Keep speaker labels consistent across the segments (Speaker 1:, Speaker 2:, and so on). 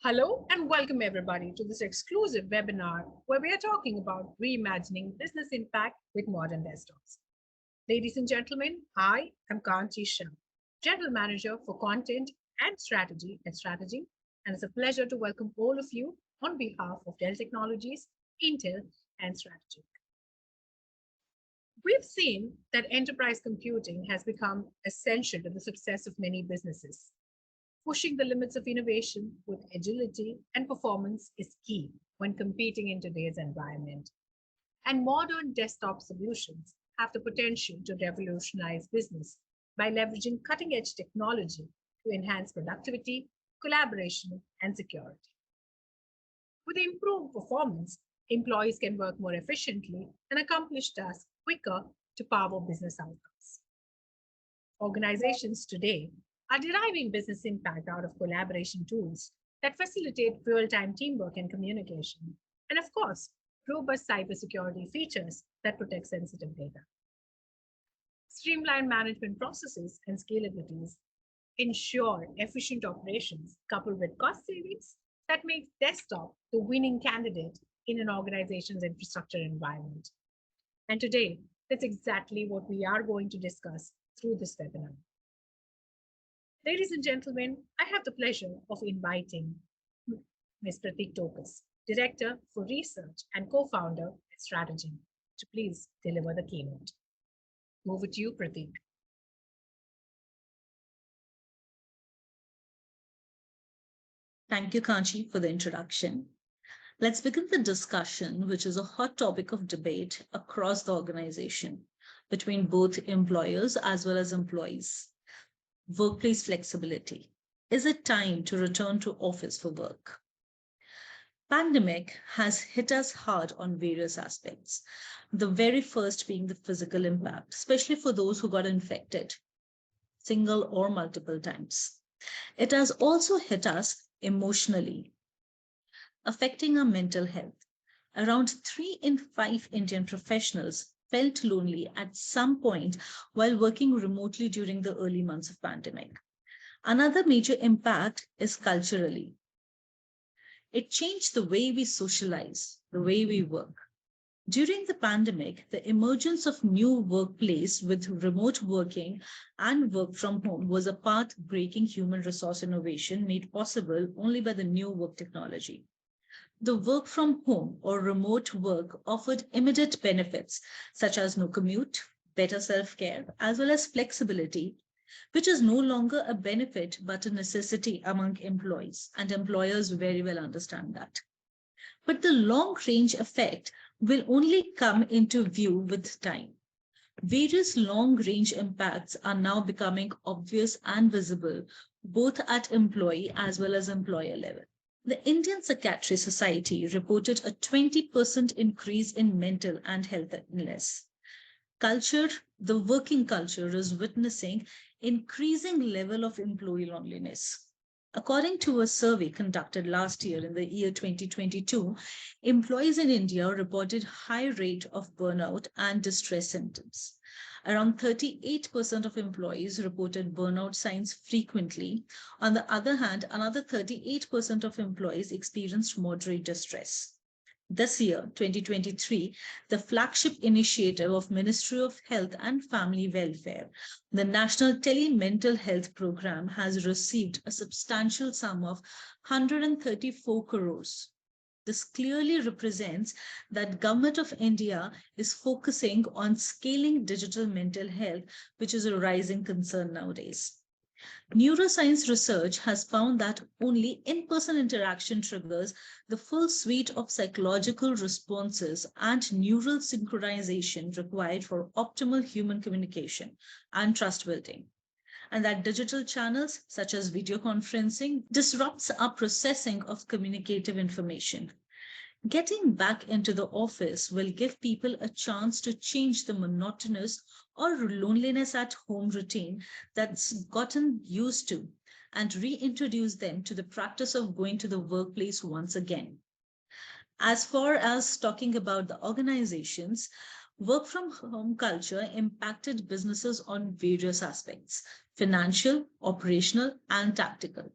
Speaker 1: Hello and welcome everybody to this exclusive webinar where we are talking about reimagining business impact with modern desktops. Ladies and gentlemen, I am Kanchi Shah, General Manager for Content and Strategy at Strategy, and it's a pleasure to welcome all of you on behalf of Dell Technologies, Intel, and Strategy. We've seen that enterprise computing has become essential to the success of many businesses. Pushing the limits of innovation with agility and performance is key when competing in today's environment. And modern desktop solutions have the potential to revolutionize business by leveraging cutting edge technology to enhance productivity, collaboration, and security. With improved performance, employees can work more efficiently and accomplish tasks quicker to power business outcomes. Organizations today are deriving business impact out of collaboration tools that facilitate real time teamwork and communication, and of course, robust cybersecurity features that protect sensitive data. Streamlined management processes and scalabilities ensure efficient operations coupled with cost savings that makes desktop the winning candidate in an organization's infrastructure environment. And today, that's exactly what we are going to discuss through this webinar. Ladies and gentlemen, I have the pleasure of inviting Ms. Pratik Tokas, Director for Research and co-founder at Strategy, to please deliver the keynote. Over to you, Pratik.
Speaker 2: Thank you, Kanchi, for the introduction. Let's begin the discussion, which is a hot topic of debate across the organization between both employers as well as employees. Workplace flexibility. Is it time to return to office for work? Pandemic has hit us hard on various aspects. The very first being the physical impact, especially for those who got infected, single or multiple times. It has also hit us emotionally, affecting our mental health. Around 3 in 5 Indian professionals felt lonely at some point while working remotely during the early months of pandemic. Another major impact is culturally. It changed the way we socialize, the way we work. During the pandemic, the emergence of new workplace with remote working and work from home was a path-breaking human resource innovation made possible only by the new work technology. The work from home or remote work offered immediate benefits such as no commute, better self-care, as well as flexibility, which is no longer a benefit but a necessity among employees, and employers very well understand that. But the long-range effect will only come into view with time. Various long-range impacts are now becoming obvious and visible, both at employee as well as employer level. The Indian Psychiatry Society reported a 20% increase in mental and health illness. The working culture is witnessing increasing level of employee loneliness. According to a survey conducted last year in the year 2022, employees in India reported high rate of burnout and distress symptoms. Around 38% of employees reported burnout signs frequently. On the other hand, another 38% of employees experienced moderate distress. This year, 2023, the flagship initiative of Ministry of Health and Family Welfare, the National Tele-Mental Health Program, has received a substantial sum of 134 crores. This clearly represents that Government of India is focusing on scaling digital mental health, which is a rising concern nowadays. Neuroscience research has found that only in-person interaction triggers the full suite of psychological responses and neural synchronization required for optimal human communication and trust building, and that digital channels such as video conferencing disrupts our processing of communicative information. Getting back into the office will give people a chance to change the monotonous or loneliness at home routine that's gotten used to and reintroduce them to the practice of going to the workplace once again. As far as talking about the organizations, work from home culture impacted businesses on various aspects: financial, operational, and tactical.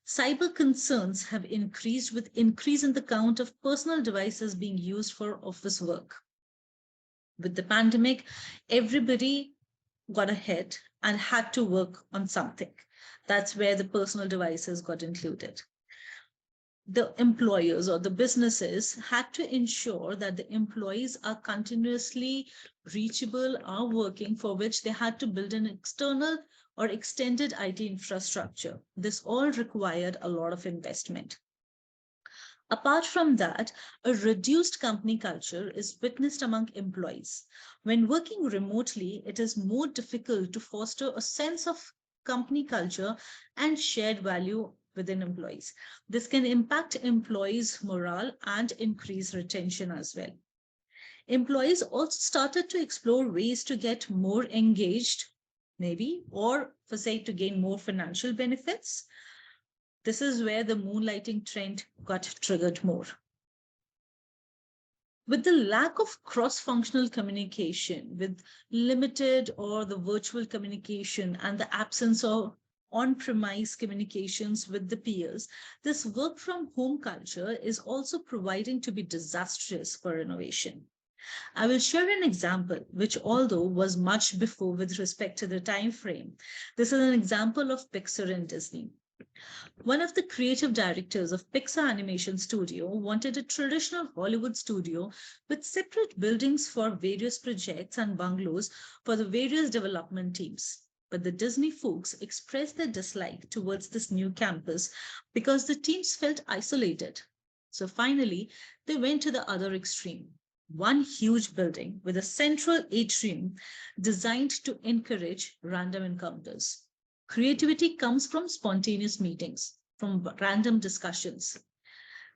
Speaker 2: Cyber concerns have increased with increase in the count of personal devices being used for office work. With the pandemic, everybody got ahead and had to work on something. That's where the personal devices got included. The employers or the businesses had to ensure that the employees are continuously reachable, are working, for which they had to build an external or extended IT infrastructure. This all required a lot of investment. Apart from that, a reduced company culture is witnessed among employees. When working remotely, it is more difficult to foster a sense of company culture and shared value within employees. This can impact employees' morale and increase retention as well. Employees also started to explore ways to get more engaged, maybe, or for say to gain more financial benefits. This is where the moonlighting trend got triggered more. With the lack of cross-functional communication, with limited or the virtual communication and the absence of on-premise communications with the peers, this work from home culture is also proving to be disastrous for innovation. I will share an example, which although was much before with respect to the time frame. This is an example of Pixar and Disney. One of the creative directors of Pixar Animation Studio wanted a traditional Hollywood studio with separate buildings for various projects and bungalows for the various development teams. But the Disney folks expressed their dislike towards this new campus because the teams felt isolated. So finally, they went to the other extreme. One huge building with a central atrium designed to encourage random encounters. Creativity comes from spontaneous meetings, from random discussions.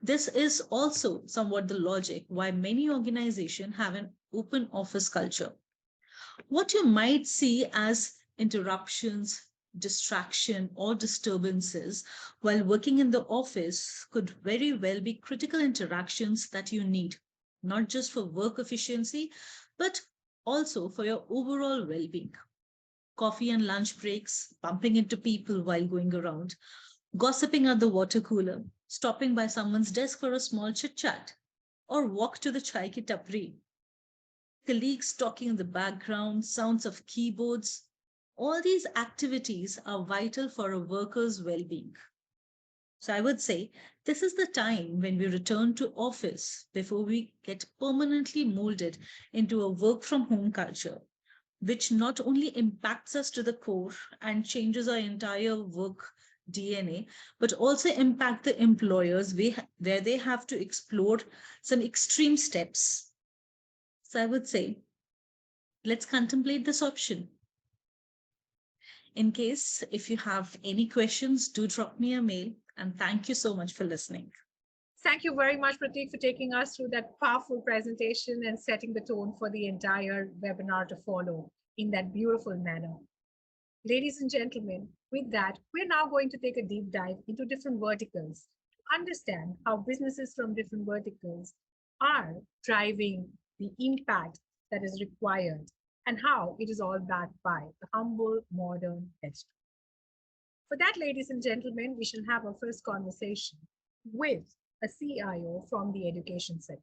Speaker 2: This is also somewhat the logic why many organizations have an open office culture. What you might see as interruptions, distraction, or disturbances while working in the office could very well be critical interactions that you need, not just for work efficiency, but also for your overall well being. Coffee and lunch breaks, bumping into people while going around, gossiping at the water cooler, stopping by someone's desk for a small chit chat, or walk to the chai ki tapri. Colleagues talking in the background, sounds of keyboards. All these activities are vital for a worker's well being. So I would say this is the time when we return to office before we get permanently molded into a work from home culture, which not only impacts us to the core and changes our entire work DNA, but also impact the employers where they have to explore some extreme steps. So I would say, let's contemplate this option. In case if you have any questions, do drop me a mail, and thank you so much for listening.
Speaker 1: Thank you very much, Pratik, for taking us through that powerful presentation and setting the tone for the entire webinar to follow in that beautiful manner. Ladies and gentlemen, with that, we're now going to take a deep dive into different verticals to understand how businesses from different verticals are driving the impact that is required and how it is all backed by a humble, modern texture. For that, ladies and gentlemen, we shall have our first conversation with a CIO from the education sector.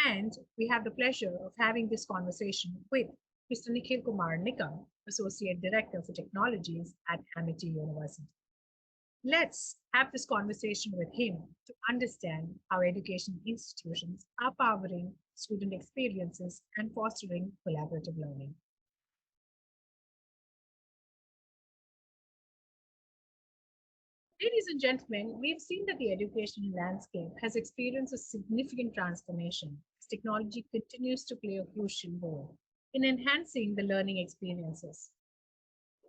Speaker 1: And we have the pleasure of having this conversation with Mr. Nikhil Kumar Nikam, Associate Director for Technologies at Amity University. Let's have this conversation with him to understand how education institutions are powering student experiences and fostering collaborative learning. Ladies and gentlemen, we've seen that the education landscape has experienced a significant transformation as technology continues to play a crucial role in enhancing the learning experiences.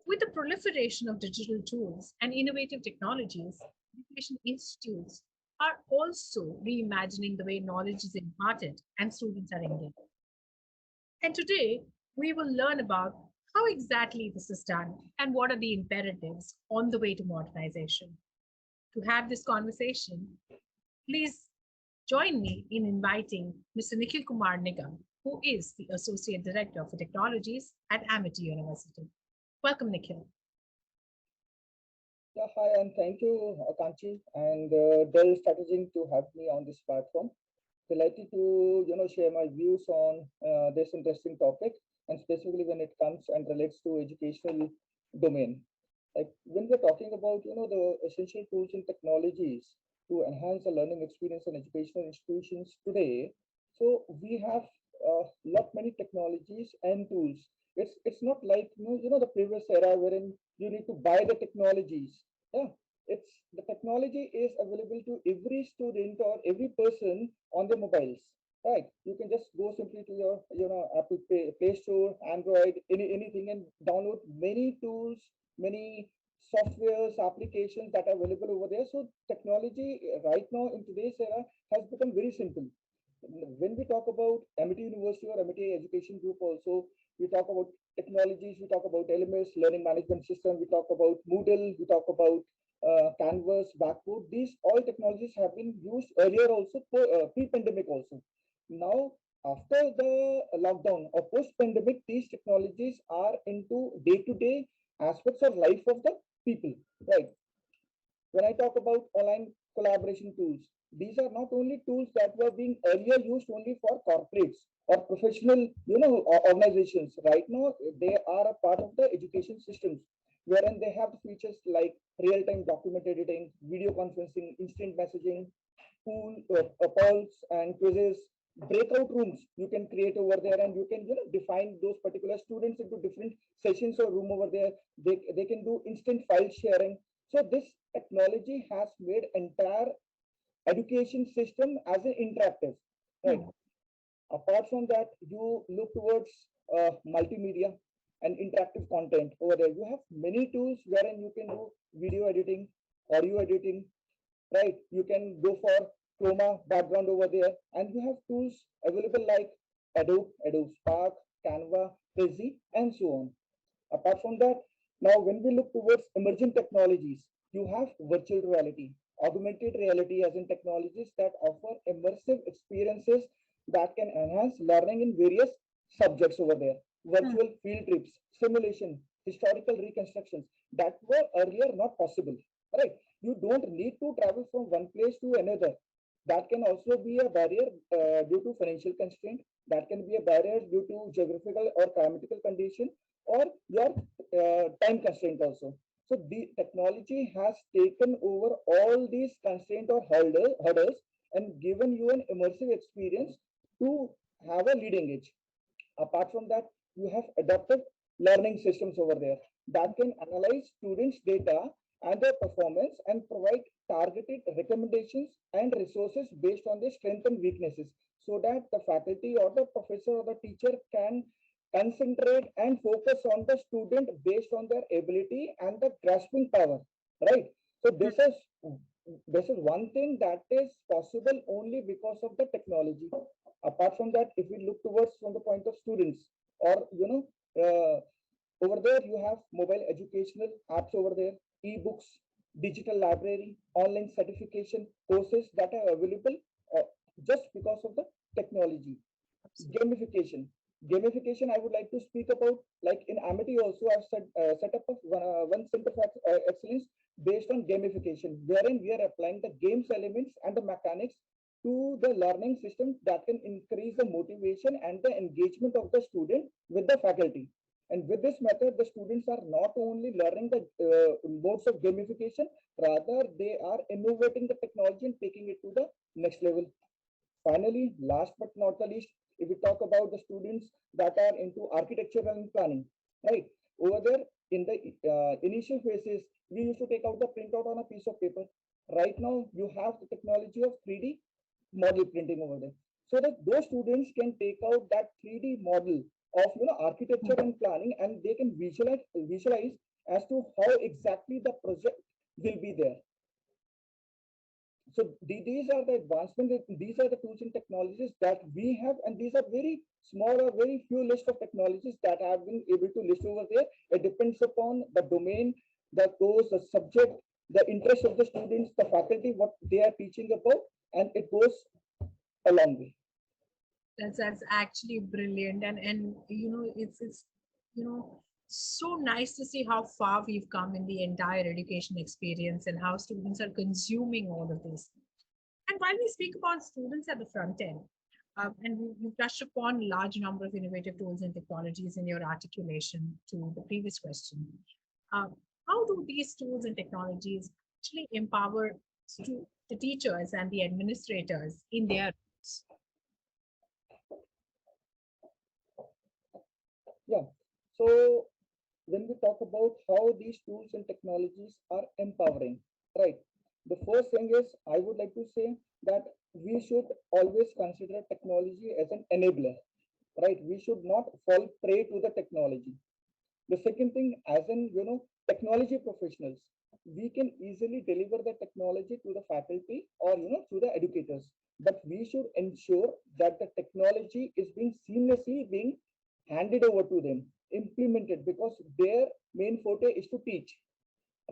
Speaker 1: With the proliferation of digital tools and innovative technologies, education institutes are also reimagining the way knowledge is imparted and students are engaged. And today, we will learn about how exactly this is done and what are the imperatives on the way to modernization. To have this conversation, please join me in inviting Mr. Nikhil Kumar Nigam, who is the Associate Director for Technologies at Amity University. Welcome, Nikhil.
Speaker 3: Yeah, hi, and thank you, Kanchi and Dell Strategy to have me on this platform. Delighted to share my views on this interesting topic, and specifically when it comes and relates to educational domain. Like when we're talking about the essential tools and technologies to enhance the learning experience in educational institutions today, so we have lot many technologies and tools. It's not like the previous era wherein you need to buy the technologies. Yeah, it's the technology is available to every student or every person on their mobiles, right? You can just go simply to your Apple Play Store, Android, anything, and download many tools, many softwares, applications that are available over there. So technology right now in today's era has become very simple. When we talk about MIT University or MIT Education Group also, we talk about technologies, we talk about LMS, learning management system, we talk about Moodle, we talk about Canvas, Blackboard. These all technologies have been used earlier also, pre-pandemic also. Now, after the lockdown or post-pandemic, these technologies are into day-to-day aspects of life of the people, right? When I talk about online collaboration tools, these are not only tools that were being earlier used only for corporates or professional, organizations. Right now, they are a part of the education systems, wherein they have features like real-time document editing, video conferencing, instant messaging, polls and quizzes, breakout rooms you can create over there, and you can define those particular students into different sessions or room over there. They can do instant file sharing. So this technology has made entire education system as an interactive, right?
Speaker 1: Hmm.
Speaker 3: Apart from that, you look towards multimedia and interactive content over there. You have many tools wherein you can do video editing, audio editing, right? You can go for chroma background over there, and you have tools available like Adobe Spark, Canva, Prezi, and so on. Apart from that, now when we look towards emerging technologies, you have virtual reality, augmented reality as in technologies that offer immersive experiences that can enhance learning in various subjects over there.
Speaker 1: Hmm.
Speaker 3: Virtual field trips, simulation, historical reconstructions that were earlier not possible. Right? You don't need to travel from one place to another. That can also be a barrier due to financial constraint. That can be a barrier due to geographical or climatical condition or your time constraint also. So the technology has taken over all these constraint or hurdles and given you an immersive experience to have a leading edge. Apart from that, you have adaptive learning systems over there that can analyze students' data and their performance and provide targeted recommendations and resources based on their strengths and weaknesses, so that the faculty or the professor or the teacher can concentrate and focus on the student based on their ability and the grasping power, right? So this is one thing that is possible only because of the technology. Apart from that, if we look towards from the point of students, or over there you have mobile educational apps over there, ebooks, digital library, online certification courses that are available uh, just because of the technology.
Speaker 1: Absolutely.
Speaker 3: Gamification I would like to speak about, like in Amity also I've set up one center for excellence based on gamification, wherein we are applying the games elements and the mechanics to the learning system that can increase the motivation and the engagement of the student with the faculty. And with this method, the students are not only learning the modes of gamification, rather they are innovating the technology and taking it to the next level. Finally, last but not the least, if we talk about the students that are into architecture and planning, right? Over there, in the initial phases, we used to take out the printout on a piece of paper. Right now, you have the technology of 3D model printing over there, so that those students can take out that 3D model of architecture
Speaker 1: Hmm.
Speaker 3: and planning, and they can visualize as to how exactly the project will be there. So these are the advancements, these are the tools and technologies that we have, and these are very small or very few list of technologies that I have been able to list over there. It depends upon the domain, the course, the subject, the interest of the students, the faculty, what they are teaching about, and it goes a long way.
Speaker 1: That's actually brilliant, and it's you know so nice to see how far we've come in the entire education experience and how students are consuming all of this. And while we speak about students at the front end, and you touched upon large number of innovative tools and technologies in your articulation to the previous question, um, how do these tools and technologies actually empower the teachers and the administrators in their roles?
Speaker 3: Yeah. So when we talk about how these tools and technologies are empowering, right? The first thing is I would like to say that we should always consider technology as an enabler, right? We should not fall prey to the technology. The second thing, as in, technology professionals, we can easily deliver the technology to the faculty or, to the educators. But we should ensure that the technology is being seamlessly being handed over to them, implemented, because their main forte is to teach,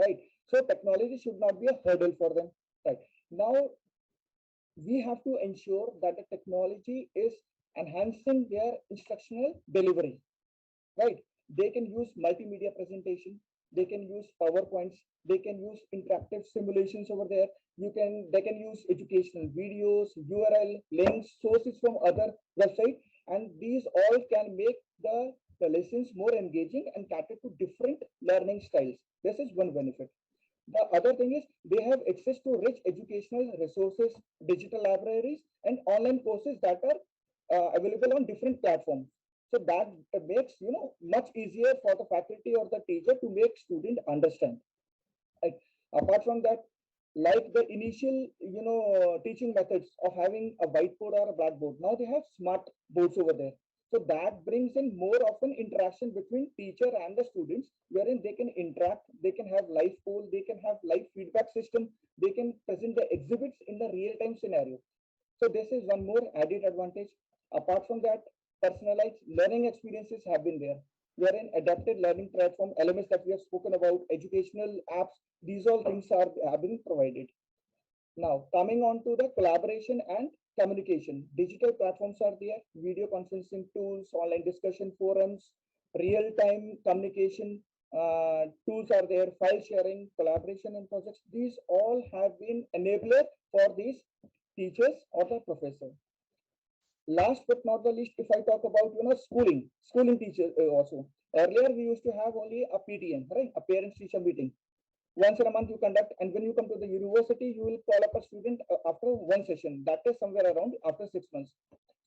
Speaker 3: right? So technology should not be a hurdle for them, right? Now, we have to ensure that the technology is enhancing their instructional delivery, right? They can use multimedia presentation, they can use PowerPoints, they can use interactive simulations over there. They can use educational videos, URL links, sources from other websites, and these all can make the lessons more engaging and cater to different learning styles. This is one benefit. The other thing is they have access to rich educational resources, digital libraries, and online courses that are available on different platforms. So that makes much easier for the faculty or the teacher to make student understand. Like, apart from that, like the initial teaching methods of having a whiteboard or a blackboard, now they have smart boards over there. So that brings in more of an interaction between teacher and the students, wherein they can interact, they can have live poll, they can have live feedback system, they can present the exhibits in the real time scenario. So this is one more added advantage. Apart from that, personalized learning experiences have been there. Wherein adapted learning platform elements that we have spoken about, educational apps, these all things have been provided. Now, coming on to the collaboration and communication, digital platforms are there, video conferencing tools, online discussion forums, real-time communication tools are there, file sharing, collaboration and projects. These all have been enabler for these teachers or the professor. Last but not the least, if I talk about schooling teachers also. Earlier we used to have only a PTM, right? A parents teacher meeting. Once in a month you conduct, and when you come to the university, you will call up a student after one session. That is somewhere around after 6 months.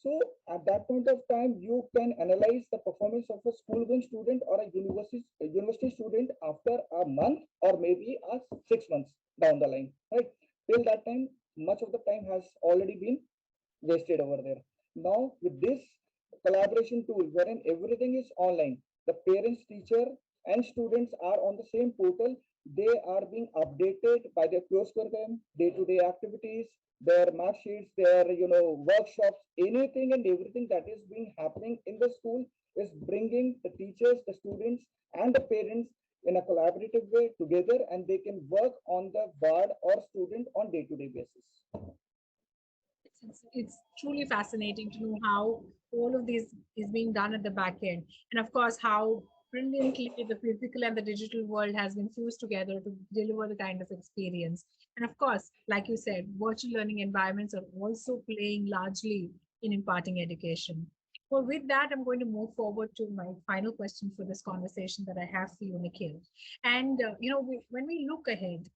Speaker 3: So at that point of time, you can analyze the performance of a school-going student or a university student after a month or maybe a 6 months down the line, right? Till that time, much of the time has already been wasted over there. Now, with this collaboration tool, wherein everything is online, the parents, teacher, and students are on the same portal. They are being updated by their course curriculum, day-to-day activities, their mark sheets, their workshops, anything and everything that is being happening in the school is bringing the teachers, the students, and the parents in a collaborative way together, and they can work on the ward or student on day-to-day basis.
Speaker 1: It's truly fascinating to know how all of this is being done at the back end. And of course, how brilliantly the physical and the digital world has been fused together to deliver the kind of experience. And of course, like you said, virtual learning environments are also playing largely in imparting education. Well, with that, I'm going to move forward to my final question for this conversation that I have for you, Nikhil. And, when we look ahead,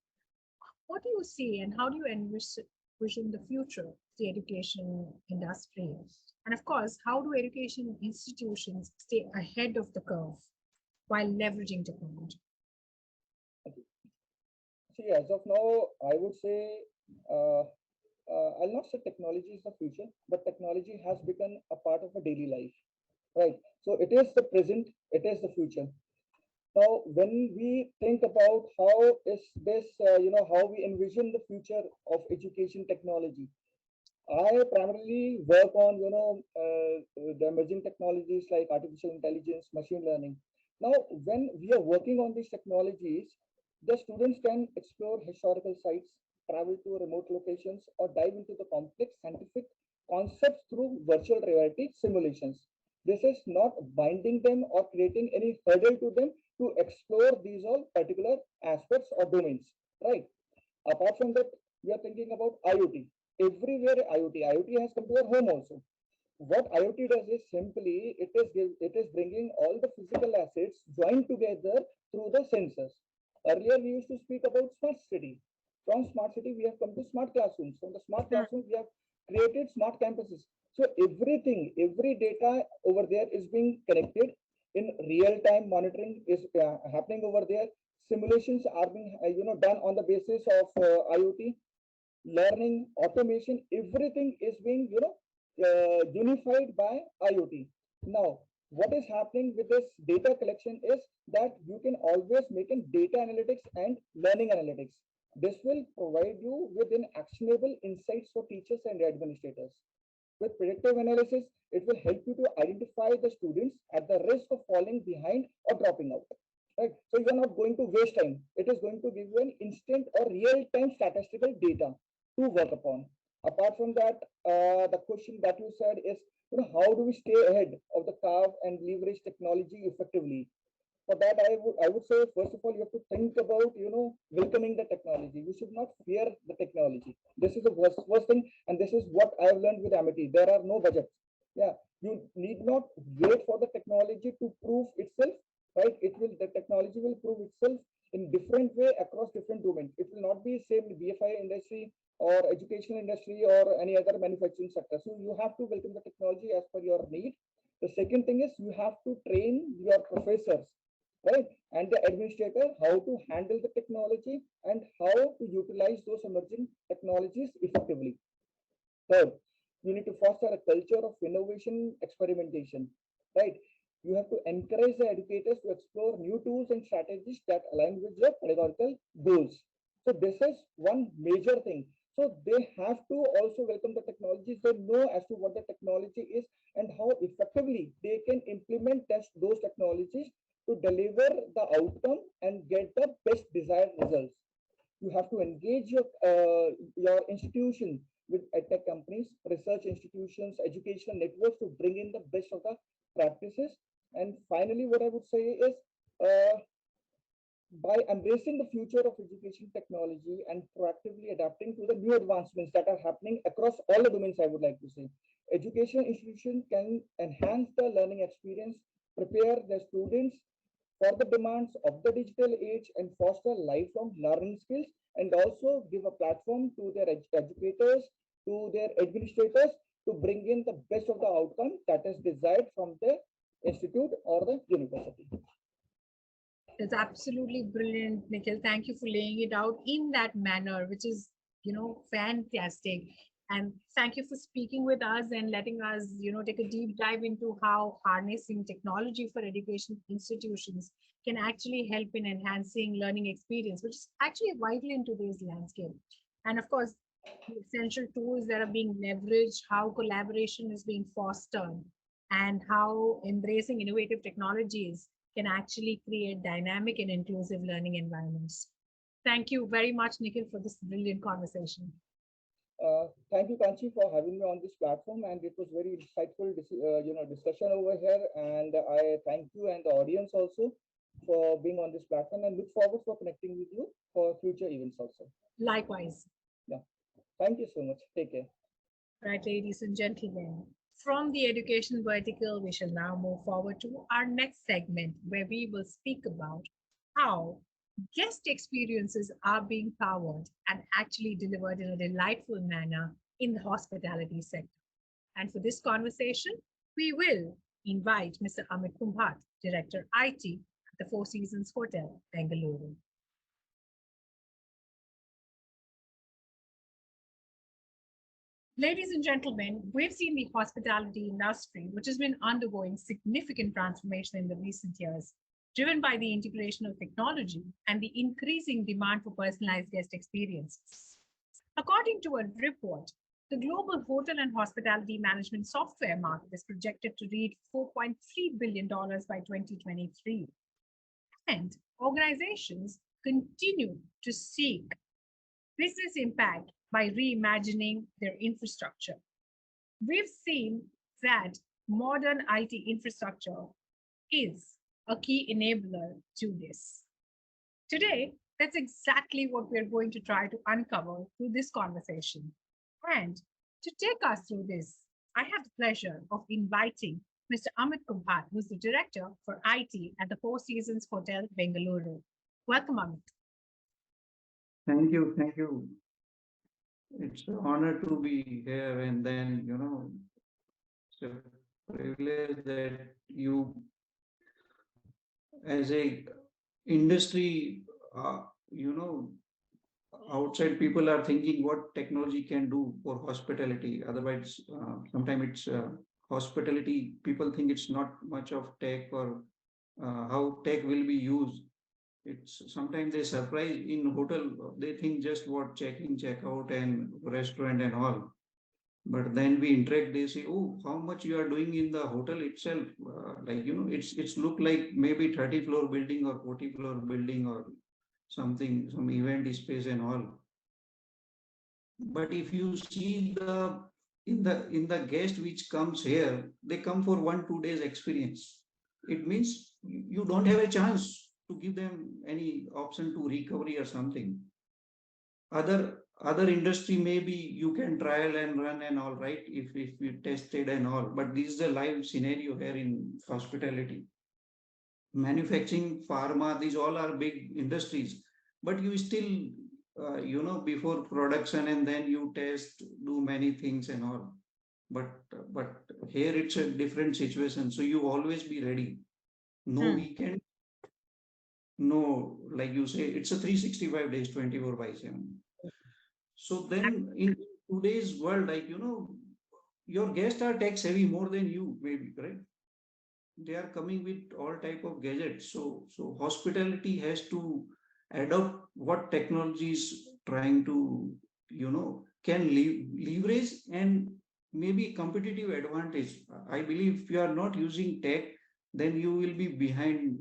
Speaker 1: what do you see and how do you envision the future of the education industry? And of course, how do education institutions stay ahead of the curve while leveraging technology?
Speaker 3: Okay. See, as of now, I would say uh, I'll not say technology is the future, but technology has become a part of a daily life, right? So it is the present, it is the future. Now, when we think about how is this, how we envision the future of education technology, I primarily work on, the emerging technologies like artificial intelligence, machine learning. Now, when we are working on these technologies, the students can explore historical sites, travel to remote locations, or dive into the complex scientific concepts through virtual reality simulations. This is not binding them or creating any hurdle to them to explore these all particular aspects or domains, right? Apart from that, we are thinking about IoT. Everywhere IoT has come to our home also. What IoT does is simply it is bringing all the physical assets joined together through the sensors. Earlier, we used to speak about smart city. From smart city, we have come to smart classrooms. From the smart classrooms, we have created smart campuses. So everything, every data over there is being connected in real time. Monitoring is happening over there. Simulations are being done on the basis of IoT. Learning, automation, everything is being unified by IoT. Now, what is happening with this data collection is that you can always make in data analytics and learning analytics. This will provide you with an actionable insights for teachers and administrators. With predictive analysis, it will help you to identify the students at the risk of falling behind or dropping out. Right? So you're not going to waste time. It is going to give you an instant or real-time statistical data to work upon. Apart from that, the question that you said is, how do we stay ahead of the curve and leverage technology effectively? For that, I would say, first of all, you have to think about welcoming the technology. You should not fear the technology. This is the first thing, and this is what I've learned with Amity. There are no budgets. Yeah, you need not wait for the technology to prove itself, right? The technology will prove itself in different way across different domains. It will not be same in BFI industry or educational industry or any other manufacturing sector. So you have to welcome the technology as per your need. The second thing is you have to train your professors, right, and the administrator how to handle the technology and how to utilize those emerging technologies effectively. Third, you need to foster a culture of innovation experimentation, right? You have to encourage the educators to explore new tools and strategies that align with their pedagogical goals. So this is one major thing. So they have to also welcome the technologies. They know as to what the technology is and how effectively they can implement those technologies to deliver the outcome and get the best desired results. You have to engage your institution with edtech companies, research institutions, educational networks to bring in the best of the practices. And finally, what I would say is uh, by embracing the future of education technology and proactively adapting to the new advancements that are happening across all the domains, I would like to say, educational institutions can enhance the learning experience, prepare the students for the demands of the digital age, and foster lifelong learning skills, and also give a platform to their educators, to their administrators to bring in the best of the outcome that is desired from the institute or the university.
Speaker 1: It's absolutely brilliant, Nikhil. Thank you for laying it out in that manner, which is, fantastic. And thank you for speaking with us and letting us, take a deep dive into how harnessing technology for education institutions can actually help in enhancing learning experience, which is actually vital in today's landscape. And of course, the essential tools that are being leveraged, how collaboration is being fostered, and how embracing innovative technologies can actually create dynamic and inclusive learning environments. Thank you very much, Nikhil, for this brilliant conversation.
Speaker 3: Thank you, Kanchi, for having me on this platform, and it was very insightful, discussion over here. And I thank you and the audience also for being on this platform, and look forward for connecting with you for future events also.
Speaker 1: Likewise.
Speaker 3: Yeah, thank you so much. Take care.
Speaker 1: Right, ladies and gentlemen. From the education vertical, we shall now move forward to our next segment where we will speak about how guest experiences are being powered and actually delivered in a delightful manner in the hospitality sector. And for this conversation, we will invite Mr. Amit Kumbhat, Director IT at the Four Seasons Hotel, Bengaluru. Ladies and gentlemen, we've seen the hospitality industry, which has been undergoing significant transformation in the recent years, driven by the integration of technology and the increasing demand for personalized guest experiences. According to a report, the global hotel and hospitality management software market is projected to reach $4.3 billion by 2023. And organizations continue to seek business impact by reimagining their infrastructure. We've seen that modern IT infrastructure is a key enabler to this. Today, that's exactly what we're going to try to uncover through this conversation. And to take us through this, I have the pleasure of inviting Mr. Amit Kumbhat, who's the Director for IT at the Four Seasons Hotel, Bengaluru. Welcome, Amit.
Speaker 4: Thank you, thank you. It's an honor to be here, and then it's a privilege that you, as a industry, uh, you know, outside people are thinking what technology can do for hospitality. Otherwise, sometimes it's hospitality. People think it's not much of tech or how tech will be used. It's sometimes they surprise in hotel. They think just what check in, check out, and restaurant and all. But then we interact. They say, "Oh, how much you are doing in the hotel itself? It's look like maybe 30-floor building or 40-floor building or something, some event space and all." But if you see the guest which comes here, they come for 1 2 days experience. It means you don't have a chance to give them any option to recovery or something. Other industry maybe you can trial and run and all right if you tested and all, but this is a live scenario here in hospitality. Manufacturing, pharma, these all are big industries, but you still before production and then you test, do many things and all. But here it's a different situation, so you always be ready. No
Speaker 1: Hmm.
Speaker 4: weekend, no, like you say, it's a 365 days, 24/7. So then in today's world, your guests are tech savvy more than you, maybe, right? They are coming with all type of gadgets. So hospitality has to adopt what technology is trying to, can leverage and maybe competitive advantage. I believe if you are not using tech, then you will be behind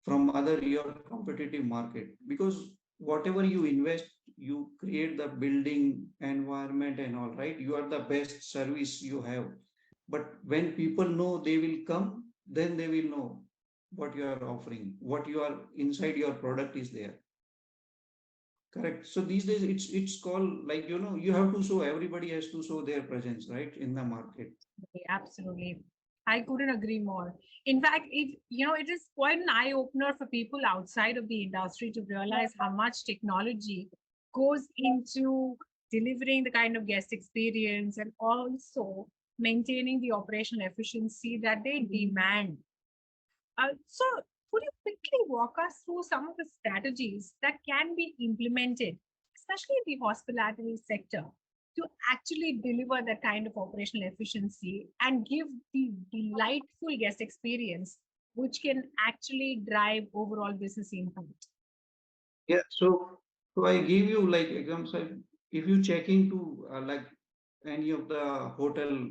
Speaker 4: from other your competitive market, because whatever you invest, you create the building environment and all, right? You are the best service you have. But when people know, they will come, then they will know what you are offering, what you are inside your product is there. Correct. So these days it's called, like, you have to show, everybody has to show their presence, right, in the market.
Speaker 1: Absolutely. I couldn't agree more. In fact, it is quite an eye opener for people outside of the industry to realize how much technology goes into delivering the kind of guest experience and also maintaining the operational efficiency that they demand. So, could you quickly walk us through some of the strategies that can be implemented, especially in the hospitality sector, to actually deliver that kind of operational efficiency and give the delightful guest experience, which can actually drive overall business impact?
Speaker 4: Yeah. So I give you like example. If you check into like any of the hotel,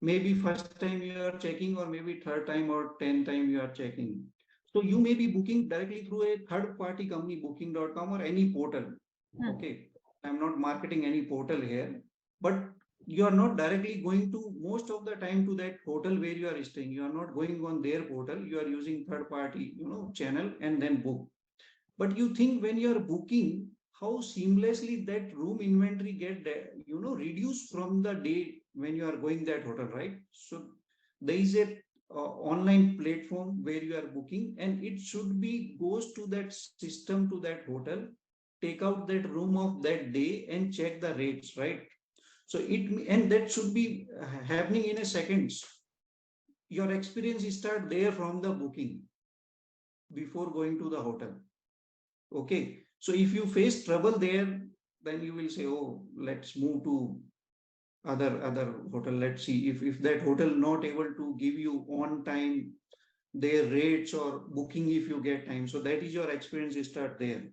Speaker 4: maybe first time you are checking, or maybe third time or 10th time you are checking. So you may be booking directly through a third party company, booking.com or any portal.
Speaker 1: Hmm.
Speaker 4: Okay. I'm not marketing any portal here, but you are not directly going to most of the time to that hotel where you are staying. You are not going on their portal. You are using third party, channel and then book. But you think when you are booking, how seamlessly that room inventory get reduced from the day when you are going that hotel, right? So there is a online platform where you are booking, and it should be goes to that system, to that hotel, take out that room of that day and check the rates, right? So and that should be happening in a seconds. Your experience start there from the booking before going to the hotel. Okay. So if you face trouble there, then you will say, oh, let's move to other hotel. Let's see if that hotel not able to give you on time their rates or booking if you get time. So that is your experience start there.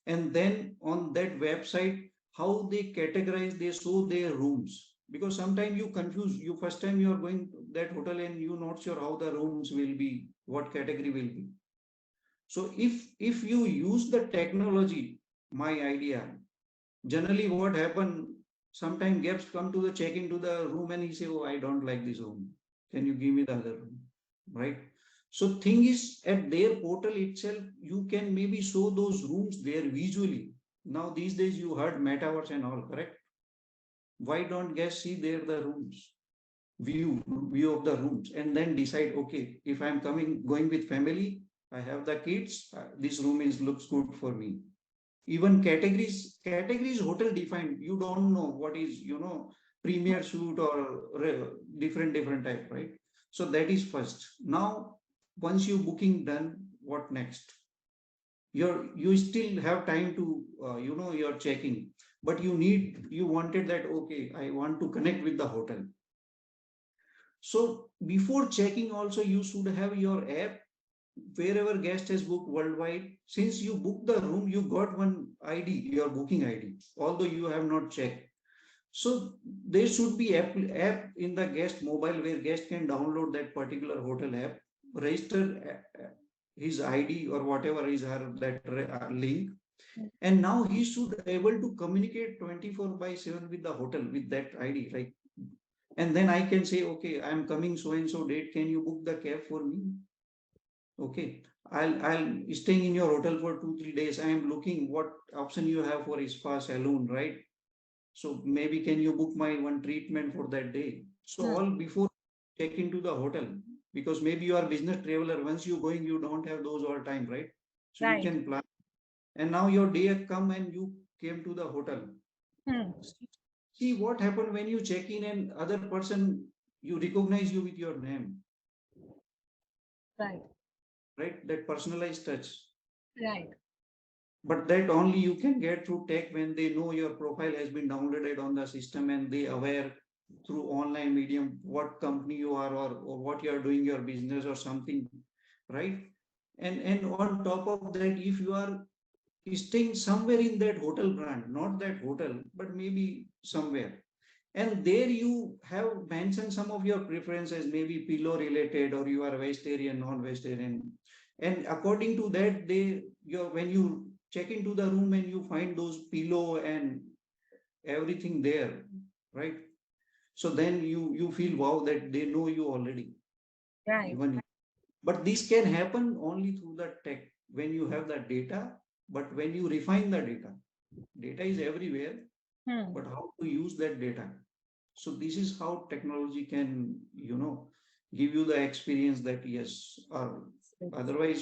Speaker 4: And then on that website, how they categorize, they show their rooms. Because sometimes you confuse, you first time you are going to that hotel and you not sure how the rooms will be, what category will be. So if you use the technology, my idea, generally what happen, Sometimes guests come to the check into the room and he say, oh, I don't like this room. Can you give me the other room? Right? So thing is, at their portal itself, you can maybe show those rooms there visually. Now these days you heard metaverse and all, correct? Why don't guests see there the rooms? View of the rooms, and then decide, okay, if I'm going with family, I have the kids, this room looks good for me. Even categories hotel defined, you don't know what is, premier suite or different type, right? So that is first. Now once you booking done, what next? You still have time to you're checking, but you wanted that, okay, I want to connect with the hotel. So before checking also, you should have your app wherever guest has booked worldwide. Since you booked the room, you got one ID, your booking ID, although you have not checked. So there should be app in the guest mobile where guest can download that particular hotel app, register his ID or whatever is her that link, and now he should able to communicate 24/7 with the hotel with that ID, right? And then I can say, okay, I'm coming so and so date. Can you book the cab for me? Okay, I'll staying in your hotel for 2 3 days. I am looking what option you have for spa salon, right? So maybe can you book my one treatment for that day? So all before check into the hotel, because maybe you are business traveler. Once you going, you don't have those all time, right? So you
Speaker 1: Right.
Speaker 4: can plan. And now your day had come and you came to the hotel. See what happened when you check in and other person you recognize you with your name.
Speaker 1: Right.
Speaker 4: Right? That personalized touch.
Speaker 1: Right.
Speaker 4: But that only you can get through tech when they know your profile has been downloaded on the system and they aware through online medium what company you are or what you are doing your business or something, right? And on top of that, if you are staying somewhere in that hotel brand, not that hotel, but maybe somewhere, and there you have mentioned some of your preferences, maybe pillow related, or you are vegetarian, non-vegetarian. And according to that, when you check into the room and you find those pillow and everything there, right? So then you feel wow that they know you already.
Speaker 1: Right.
Speaker 4: Even, but this can happen only through the tech when you have the data. But when you refine the data is everywhere. But how to use that data? So this is how technology can, give you the experience that yes, or otherwise,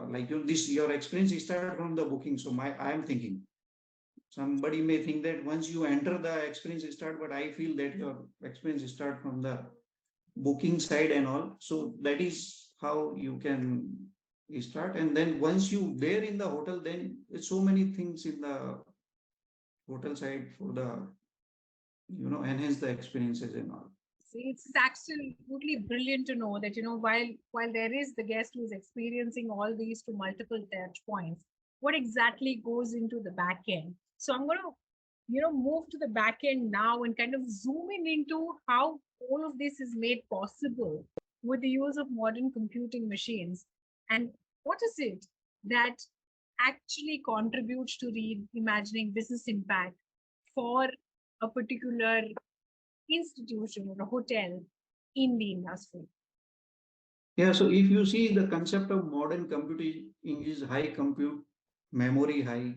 Speaker 4: like your experience started from the booking. So I am thinking somebody may think that once you enter the experience start, but I feel that your experience start from the booking side and all. So that is how you can start. And then once you there in the hotel, then it's so many things in the hotel side for the enhance the experiences and all.
Speaker 1: See, it's absolutely brilliant to know that, while there is the guest who is experiencing all these to multiple touch points, what exactly goes into the back end. So I'm going to, move to the back end now and kind of zoom in into how all of this is made possible with the use of modern computing machines. And what is it that actually contributes to reimagining business impact for a particular institution or a hotel in the industry?
Speaker 4: Yeah, so if you see the concept of modern computing is high compute, memory high,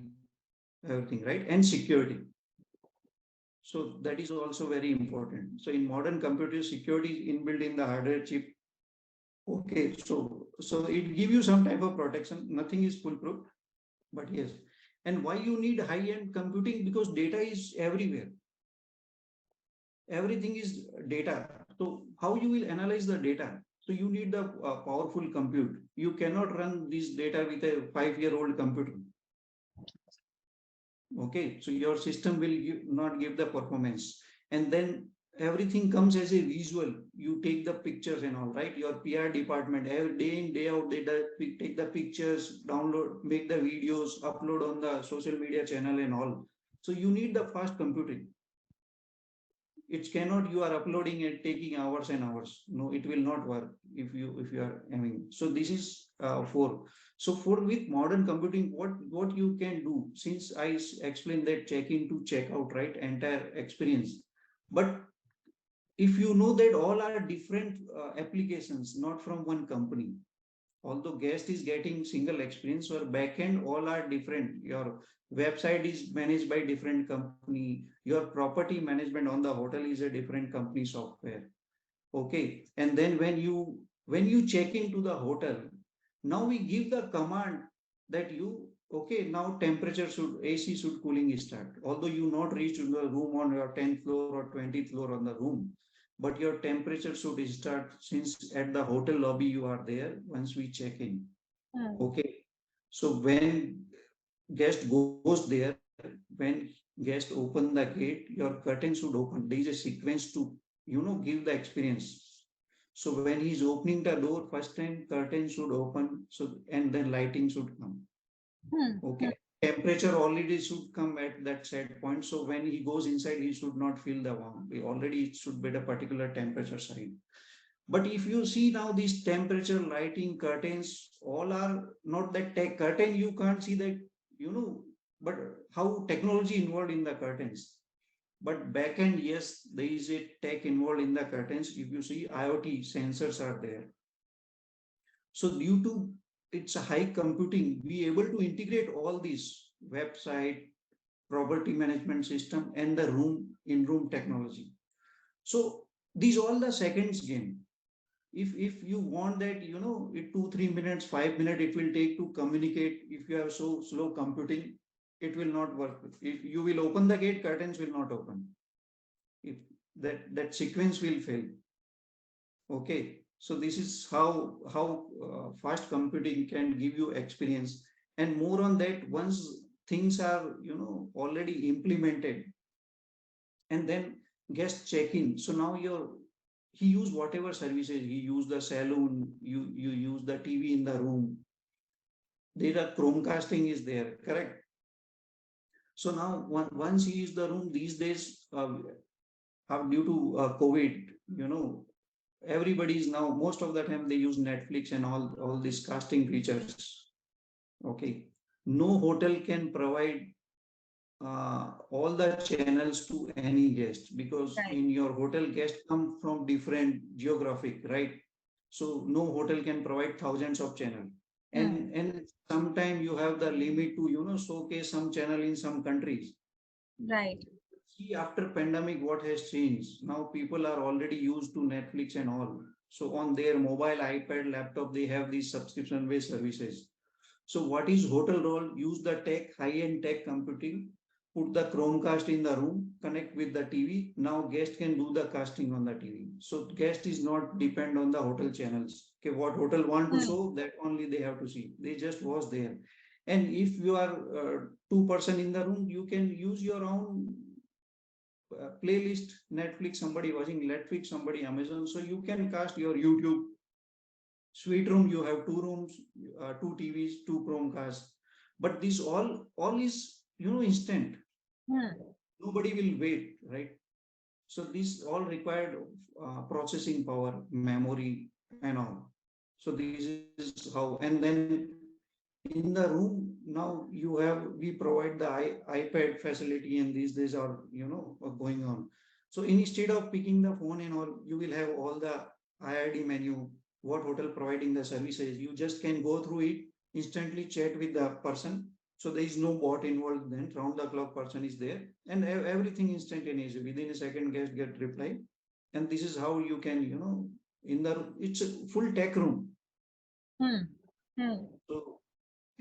Speaker 4: everything, right? And security. So that is also very important. So in modern computer, security is inbuilt in the hardware chip. Okay, so it give you some type of protection. Nothing is foolproof, but yes. And why you need high-end computing? Because data is everywhere. Everything is data. So how you will analyze the data? So you need the powerful compute. You cannot run this data with a 5-year-old computer. Okay, so your system will not give the performance. And then everything comes as a visual. You take the pictures and all, right? Your PR department, every day in, day out, they take the pictures, download, make the videos, upload on the social media channel and all. So you need the fast computing. it cannot, you are uploading and taking hours and hours. No, it will not work if you are having. So this is for. So for with modern computing, what you can do, since I explained that check in to check out, right, entire experience. But if you know that all are different applications, not from one company, although guest is getting single experience, or backend all are different. Your website is managed by different company, your property management on the hotel is a different company software. Okay, and then when you check into the hotel, now we give the command that you, okay, now temperature should, AC should cooling start, although you not reach to the room on your 10th floor or 20th floor on the room, but your temperature should start since at the hotel lobby you are there once we check in. Okay, so when guest goes there, when guest open the gate, your curtain should open. There is a sequence to, give the experience. So when he's opening the door, first time curtain should open, so and then lighting should come. Okay, temperature already should come at that set point. So when he goes inside, he should not feel the warm. Already it should be the particular temperature side. But if you see now these temperature, lighting, curtains, all are not that tech curtain. You can't see that, but how technology involved in the curtains. But back end, yes, there is a tech involved in the curtains. If you see IoT sensors are there. So due to its high computing, we able to integrate all these website, property management system, and the in-room technology. So these all the seconds game. If you want that, it 2-3 minutes, 5 minutes it will take to communicate. If you have so slow computing, it will not work. If you will open the gate, curtains will not open. If that sequence will fail. Okay, so this is how fast computing can give you experience. And more on that, once things are already implemented, and then guest check in. So now he use whatever services, he use the saloon, you use the TV in the room. There are Chromecasting is there, correct? So now once he is the room these days, due to COVID, everybody is now, most of the time they use Netflix and all these casting features. Okay, no hotel can provide all the channels to any guest, because in your hotel guests come from different geographic, right? So no hotel can provide thousands of channels. And sometime you have the limit to showcase some channel in some countries.
Speaker 1: Right.
Speaker 4: See, after pandemic, what has changed? Now people are already used to Netflix and all. So on their mobile, iPad, laptop, they have these subscription-based services. So what is hotel role? Use the tech, high-end tech computing, put the Chromecast in the room, connect with the TV. Now guest can do the casting on the TV. So guest is not depend on the hotel channels. Okay, what hotel want to show, that only they have to see. They just was there. And if you are 2 person in the room, you can use your own playlist, Netflix, somebody watching Netflix, somebody Amazon. So you can cast your YouTube. Suite room, you have 2 rooms, 2 TVs, 2 Chromecasts. But this all is instant. Nobody will wait, right? So this all required processing power, memory, and all. So this is how. And then in the room now we provide the iPad facility, and these are going on. So instead of picking the phone and all, you will have all the IRD menu, what hotel providing the services. You just can go through it, instantly chat with the person. So there is no bot involved, then round the clock person is there, and everything instantaneous. Within a second, guest get reply. And this is how you can, it's a full tech room. So,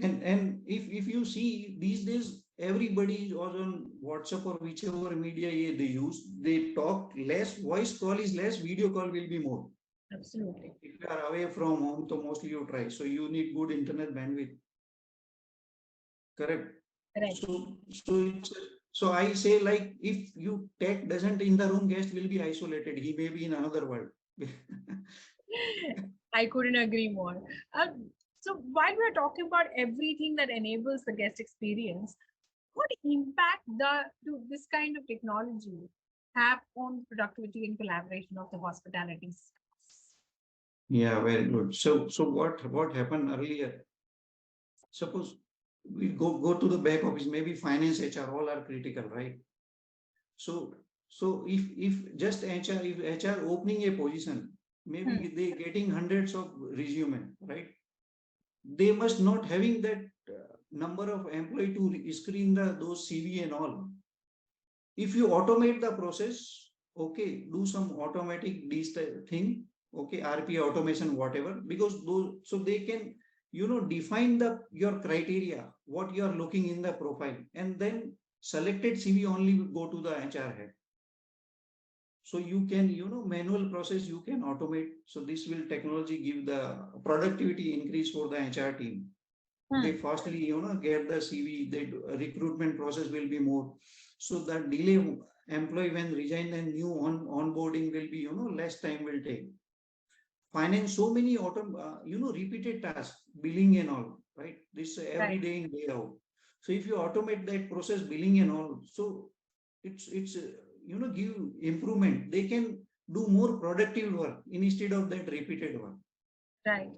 Speaker 4: and if you see these days, everybody is on WhatsApp or whichever media they use, they talk less, voice call is less, video call will be more.
Speaker 1: Absolutely.
Speaker 4: If you are away from home, so mostly you try. So you need good internet bandwidth. Correct. So I say, like, if you tech doesn't in the room, guest will be isolated. He may be in another world.
Speaker 1: I couldn't agree more. So while we're talking about everything that enables the guest experience, what impact do this kind of technology have on the productivity and collaboration of the hospitality space?
Speaker 4: Yeah, very good. So what happened earlier? Suppose we go to the back office, maybe finance, HR, all are critical, right? So if just HR, if HR opening a position, maybe they getting hundreds of resume, right? They must not having that number of employee to screen those CV and all. If you automate the process, okay, do some automatic this thing, okay, RPA automation, whatever, because those, so they can, define your criteria, what you are looking in the profile, and then selected CV only will go to the HR head. So you can, manual process you can automate. So this will technology give the productivity increase for the HR team. They fastly, get the CV, the recruitment process will be more. So that delay employee when resign and new onboarding will be, less time will take. Finance, so many repeated tasks, billing and all, right? This every
Speaker 1: Right.
Speaker 4: day in, day out. So if you automate that process, billing and all, so it's give improvement. They can do more productive work instead of that repeated work.
Speaker 1: Right.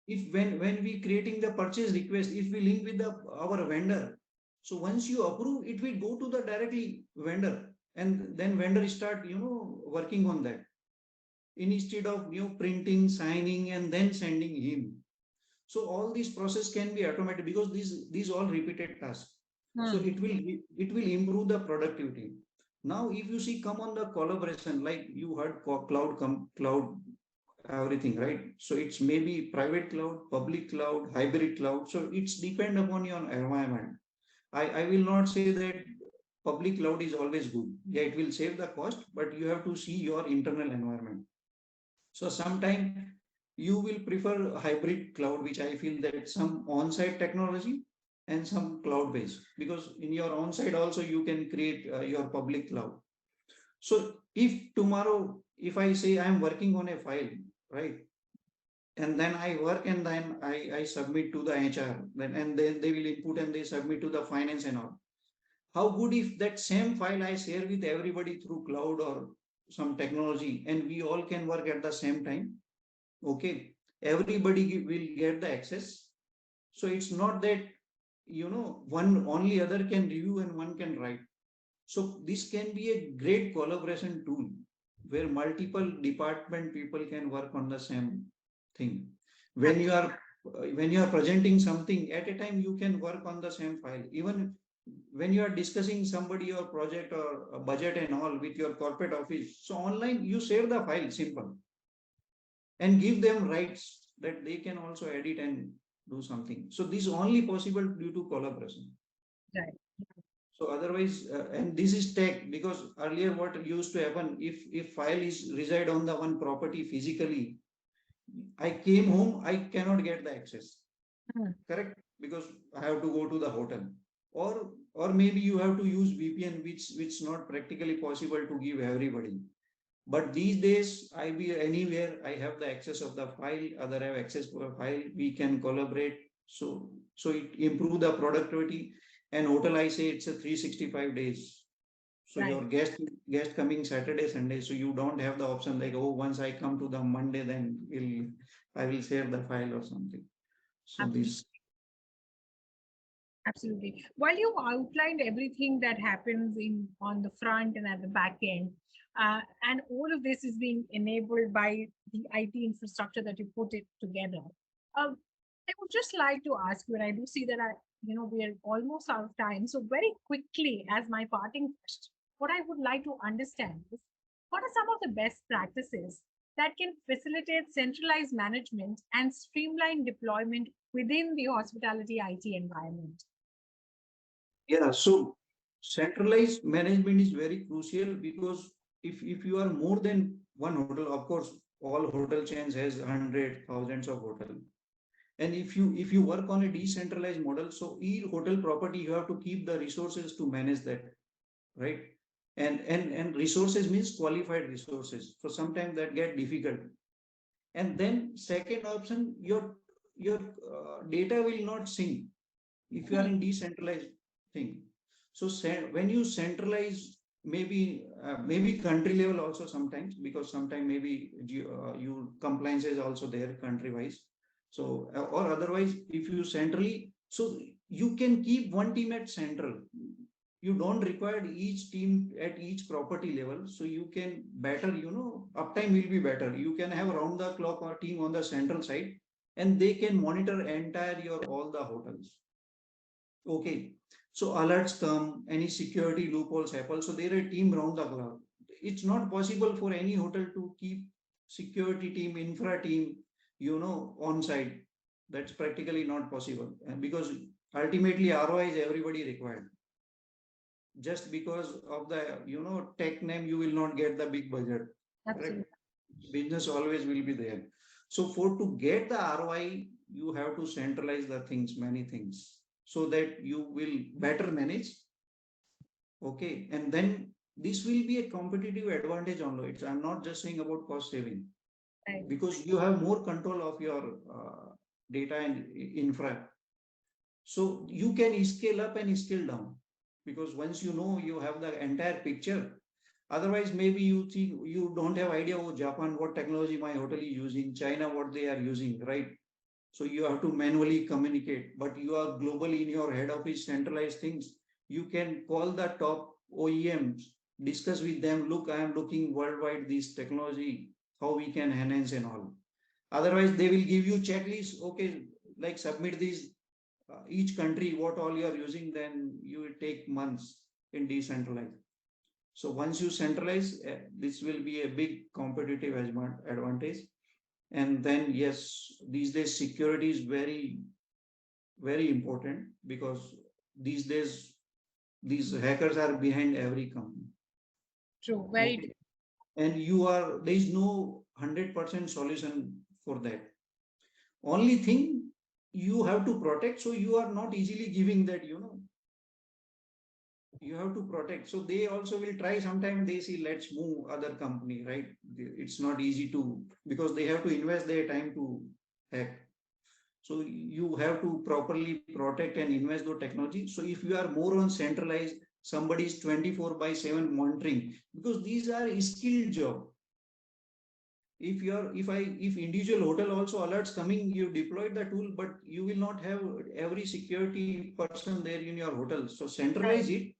Speaker 4: If when we creating the purchase request, if we link with our vendor, so once you approve, it will go to the directly vendor, and then vendor start working on that instead of printing, signing, and then sending him. So all these process can be automated because these all repeated tasks. So it will improve the productivity. Now if you see, come on the collaboration, like you heard cloud everything, right? So it's maybe private cloud, public cloud, hybrid cloud. So it's depend upon your environment. I will not say that public cloud is always good. Yeah, it will save the cost, but you have to see your internal environment. So sometime you will prefer hybrid cloud, which I feel that some on-site technology and some cloud-based, because in your on-site also you can create your public cloud. So if tomorrow, if I say I'm working on a file, right? And then I work and then I submit to the HR, and then they will input and they submit to the finance and all. How good if that same file I share with everybody through cloud or some technology, and we all can work at the same time. Okay, everybody will get the access. So it's not that one only other can review and one can write. So this can be a great collaboration tool where multiple department people can work on the same thing. When you are presenting something at a time, you can work on the same file. Even when you are discussing somebody or project or a budget and all with your corporate office, so online you share the file, simple, and give them rights that they can also edit and do something. So this is only possible due to collaboration.
Speaker 1: Right.
Speaker 4: So otherwise, and this is tech, because earlier what used to happen, if file is reside on the one property physically, I came home, I cannot get the access. Correct? Because I have to go to the hotel, or maybe you have to use VPN, which not practically possible to give everybody. But these days, I be anywhere, I have the access of the file, other have access to a file, we can collaborate. So it improve the productivity. And hotel, I say it's a 365 days. So
Speaker 1: Right.
Speaker 4: your guest coming Saturday, Sunday, so you don't have the option like, oh, once I come to the Monday, then I will share the file or something. So this.
Speaker 1: Absolutely. While you outlined everything that happens in on the front and at the back end, and all of this is being enabled by the IT infrastructure that you put it together, I would just like to ask you, and I do see that we are almost out of time. So very quickly, as my parting question, what I would like to understand is what are some of the best practices that can facilitate centralized management and streamline deployment within the hospitality IT environment?
Speaker 4: Yeah, so centralized management is very crucial, because if you are more than one hotel, of course, all hotel chains has hundred thousands of hotel. And if you work on a decentralized model, so each hotel property, you have to keep the resources to manage that, right? And resources means qualified resources. So sometimes that get difficult. And then second option, your data will not sync if you are in decentralized thing. So when you centralize maybe country level also sometimes, because sometimes maybe you compliance is also there country wise. So or otherwise, if you centrally, so you can keep one team at central. You don't require each team at each property level, so you can better, uptime will be better. You can have round the clock or team on the central side, and they can monitor entire your all the hotels. Okay. So alerts come, any security loopholes happen. So there are a team round the clock. It's not possible for any hotel to keep security team, infra team, on site. That's practically not possible. And because ultimately ROI is everybody required. Just because of the, tech name, you will not get the big budget.
Speaker 1: Absolutely.
Speaker 4: Correct? Business always will be there. So for to get the ROI, you have to centralize the things, many things, so that you will better manage. Okay. And then this will be a competitive advantage only. I'm not just saying about cost saving,
Speaker 1: Right.
Speaker 4: because you have more control of your data and infra. So you can scale up and scale down, because once you have the entire picture. Otherwise, maybe you think you don't have idea, oh, Japan, what technology my hotel is using, China, what they are using, right? So you have to manually communicate, but you are globally in your head office centralized things. You can call the top OEMs, discuss with them, look, I am looking worldwide this technology, how we can enhance and all. Otherwise, they will give you checklist, okay, like submit these, each country, what all you are using, then you will take months in decentralized. So once you centralize, this will be a big competitive advantage. And then, yes, these days security is very, very important, because these days these hackers are behind every company.
Speaker 1: True. Very
Speaker 4: Okay.
Speaker 1: true.
Speaker 4: And there is no 100% solution for that. Only thing you have to protect, so you are not easily giving that, you have to protect. So they also will try, sometimes they see, let's move other company, right? It's not easy to, because they have to invest their time to hack. So you have to properly protect and invest the technology. So if you are more on centralized, somebody is 24/7 monitoring, because these are skilled job. If individual hotel also alerts coming, you deployed the tool, but you will not have every security person there in your hotel. So centralize
Speaker 1: Right.
Speaker 4: it,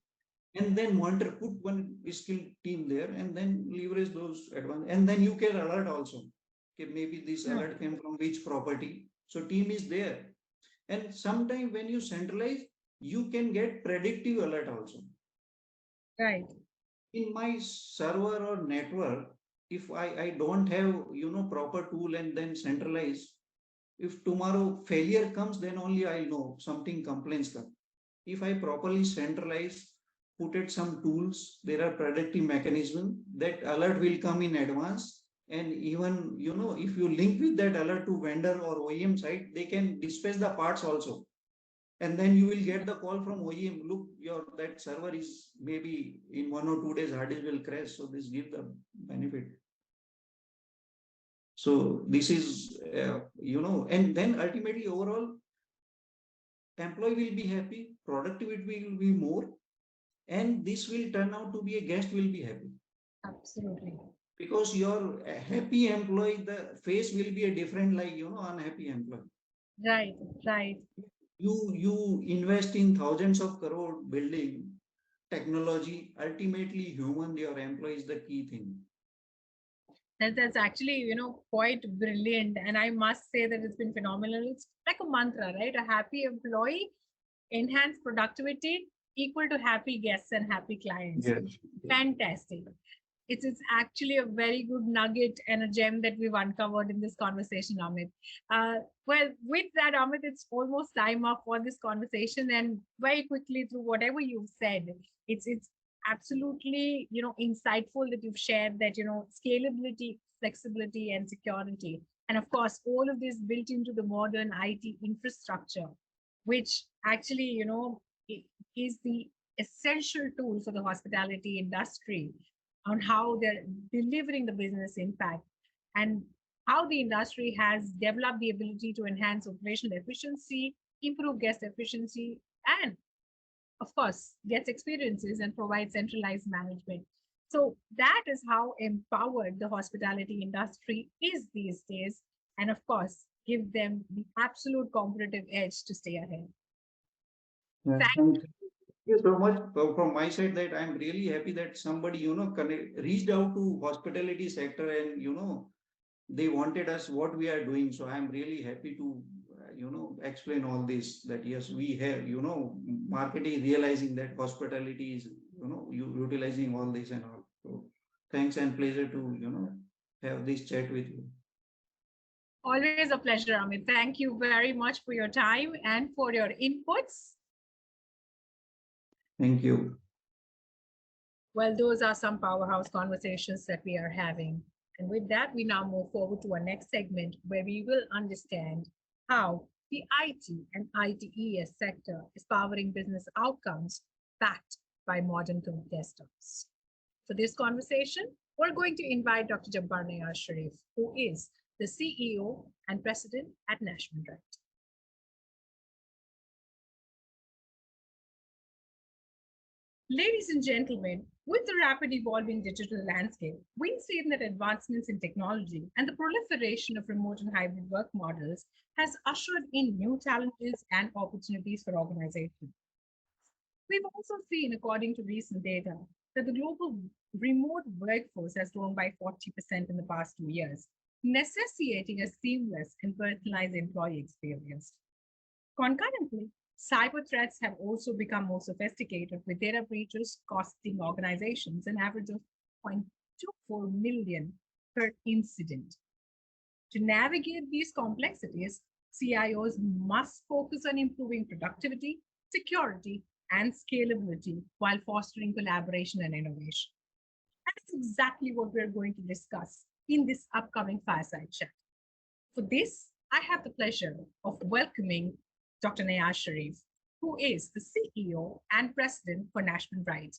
Speaker 4: and then monitor, put one skilled team there, and then leverage those advanced, and then you can alert also. Okay, maybe this
Speaker 1: Hmm.
Speaker 4: alert came from which property. So team is there. And sometimes when you centralize, you can get predictive alert also.
Speaker 1: Right.
Speaker 4: In my server or network, if I don't have, proper tool and then centralize, if tomorrow failure comes, then only I'll know something complaints come. If I properly centralize, put it some tools, there are predictive mechanism, that alert will come in advance. And even, if you link with that alert to vendor or OEM site, they can dispatch the parts also. And then you will get the call from OEM, look, your that server is maybe in 1 or 2 days hard disk will crash. So this gives the benefit. So this is, and then ultimately overall, employee will be happy, productivity will be more, and this will turn out to be a guest will be happy.
Speaker 1: Absolutely.
Speaker 4: Because your happy employee, the face will be a different, like, unhappy employee.
Speaker 1: Right. Right.
Speaker 4: You invest in thousands of crore building technology, ultimately human, your employee is the key thing.
Speaker 1: That's actually, quite brilliant. And I must say that it's been phenomenal. It's like a mantra, right? A happy employee, enhanced productivity, equal to happy guests and happy clients.
Speaker 4: Yes.
Speaker 1: Fantastic. It's actually a very good nugget and a gem that we've uncovered in this conversation, Amit. Well, with that, Amit, it's almost time up for this conversation, and very quickly through whatever you've said, it's absolutely insightful that you've shared that scalability, flexibility, and security, and of course all of this built into the modern IT infrastructure, which actually is the essential tool for the hospitality industry on how they're delivering the business impact and how the industry has developed the ability to enhance operational efficiency, improve guest efficiency, and of course, gets experiences and provides centralized management. So that is how empowered the hospitality industry is these days. And of course, give them the absolute competitive edge to stay ahead.
Speaker 4: Yeah,
Speaker 1: Thank
Speaker 4: thank you so much. From my side, that I'm really happy that somebody, reached out to hospitality sector, and, they wanted us what we are doing. So I'm really happy to, explain all this, that yes, we have, marketing realizing that hospitality is, utilizing all this and all. So thanks and pleasure to, have this chat with you.
Speaker 1: Always a pleasure, Amit. Thank you very much for your time and for your inputs.
Speaker 4: Thank you.
Speaker 1: Well, those are some powerhouse conversations that we are having. And with that, we now move forward to our next segment where we will understand how the IT and ITES sector is powering business outcomes backed by modern code desktops. For this conversation, we're going to invite Dr. Jabbar Nayar Sharif, who is the CEO and President at National Right. Ladies and gentlemen, with the rapid evolving digital landscape, we've seen that advancements in technology and the proliferation of remote and hybrid work models has ushered in new challenges and opportunities for organizations. We've also seen, according to recent data, that the global remote workforce has grown by 40% in the past 2 years, necessitating a seamless and personalized employee experience. Concurrently, cyber threats have also become more sophisticated, with data breaches costing organizations an average of 0.24 million per incident. To navigate these complexities, CIOs must focus on improving productivity, security, and scalability while fostering collaboration and innovation. That is exactly what we're going to discuss in this upcoming fireside chat. For this, I have the pleasure of welcoming Dr. Nayaz Sharif, who is the CEO and President for National Right.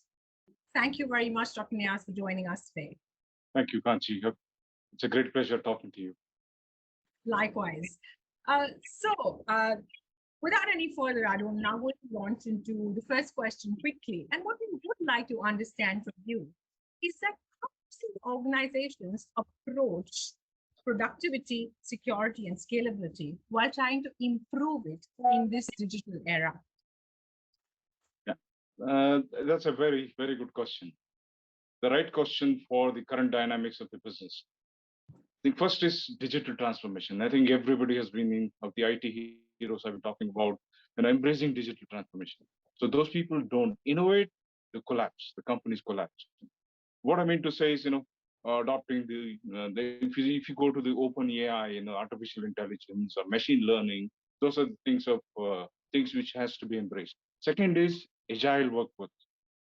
Speaker 1: Thank you very much, Dr. Nayaz, for joining us today.
Speaker 5: Thank you, Kanchi. It's a great pleasure talking to you.
Speaker 1: Likewise. So, without any further ado, I'm now going to launch into the first question quickly. And what we would like to understand from you is that how do organizations approach productivity, security, and scalability while trying to improve it in this digital era?
Speaker 5: Yeah, that's a very, very good question. The right question for the current dynamics of the business. I think first is digital transformation. I think everybody has been of the IT heroes I've been talking about, and embracing digital transformation. So those people don't innovate, they collapse. The companies collapse. What I mean to say is, adopting if you go to the open AI, artificial intelligence or machine learning, those are the things which has to be embraced. Second is agile workforce,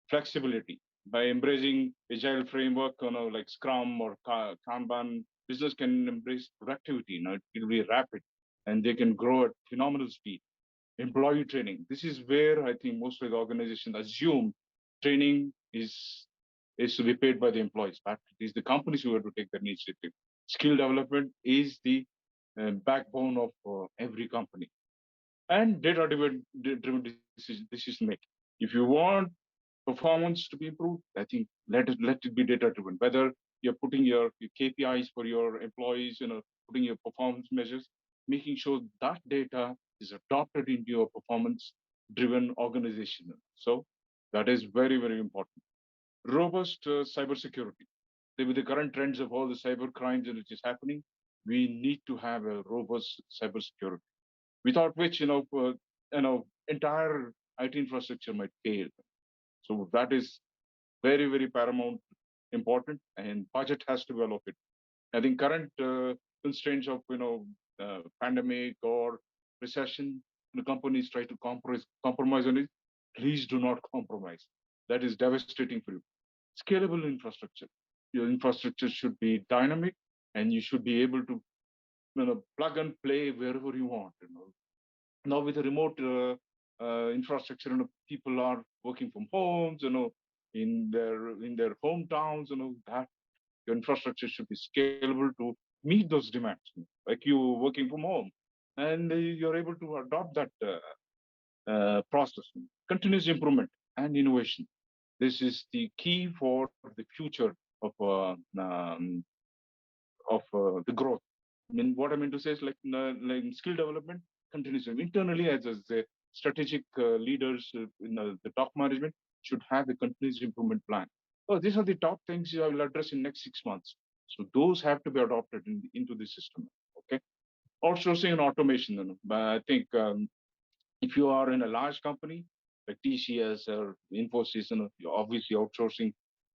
Speaker 5: flexibility. By embracing agile framework, like Scrum or Kanban, business can embrace productivity. It will be rapid, and they can grow at phenomenal speed. Employee training. This is where I think most of the organizations assume training is to be paid by the employees, but it is the companies who have to take the initiative. Skill development is the backbone of every company. And data-driven decision making. If you want performance to be improved, I think let it be data-driven. Whether you're putting your KPIs for your employees, putting your performance measures, making sure that data is adopted into your performance-driven organization. So that is very, very important. Robust cybersecurity. With the current trends of all the cyber crimes which is happening, we need to have a robust cybersecurity, without which entire IT infrastructure might fail. So that is very, very paramount important, and budget has to be allocated. I think current constraints of pandemic or recession, the companies try to compromise on it. Please do not compromise. That is devastating for you. Scalable infrastructure. Your infrastructure should be dynamic, and you should be able to plug and play wherever you want. Now with the remote infrastructure, people are working from homes, in their hometowns, that your infrastructure should be scalable to meet those demands. Like you working from home, and you're able to adopt that process, continuous improvement and innovation. This is the key for the future of the growth. I mean, what I mean to say is like skill development continues internally as the strategic leaders in the top management should have a continuous improvement plan. So these are the top things I will address in next 6 months. So those have to be adopted into the system. Okay, outsourcing and automation. But I think if you are in a large company like TCS or Infosys, you're obviously outsourcing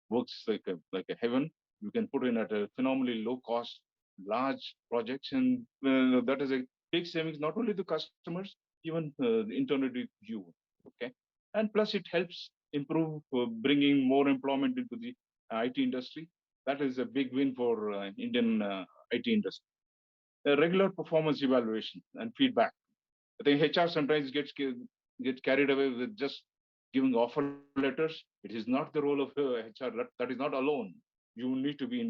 Speaker 5: works like a heaven. You can put in at a phenomenally low cost, large projects, and that is a big savings not only to customers, even internally to you. Okay, and plus it helps improve bringing more employment into the IT industry. That is a big win for Indian IT industry. Regular performance evaluation and feedback. I think HR sometimes gets carried away with just giving offer letters. It is not the role of HR. That is not alone. You need to be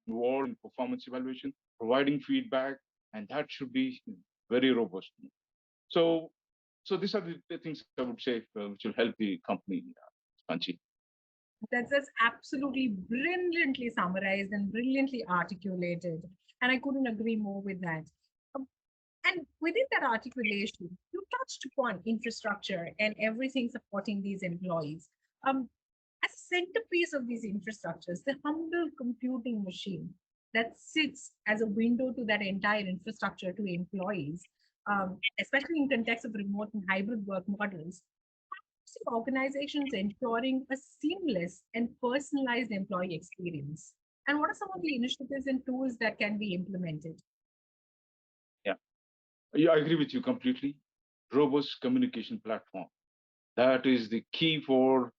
Speaker 5: involved in performance evaluation, providing feedback, and that should be very robust. So, so these are the things I would say which will help the company, Kanchi.
Speaker 1: That's absolutely brilliantly summarized and brilliantly articulated. And I couldn't agree more with that. Um, And within that articulation, you touched upon infrastructure and everything supporting these employees. As a centerpiece of these infrastructures, the humble computing machine that sits as a window to that entire infrastructure to employees, especially in context of remote and hybrid work models, see organizations ensuring a seamless and personalized employee experience? And what are some of the initiatives and tools that can be implemented?
Speaker 5: Yeah, yeah, I agree with you completely. Robust communication platform. That is the key for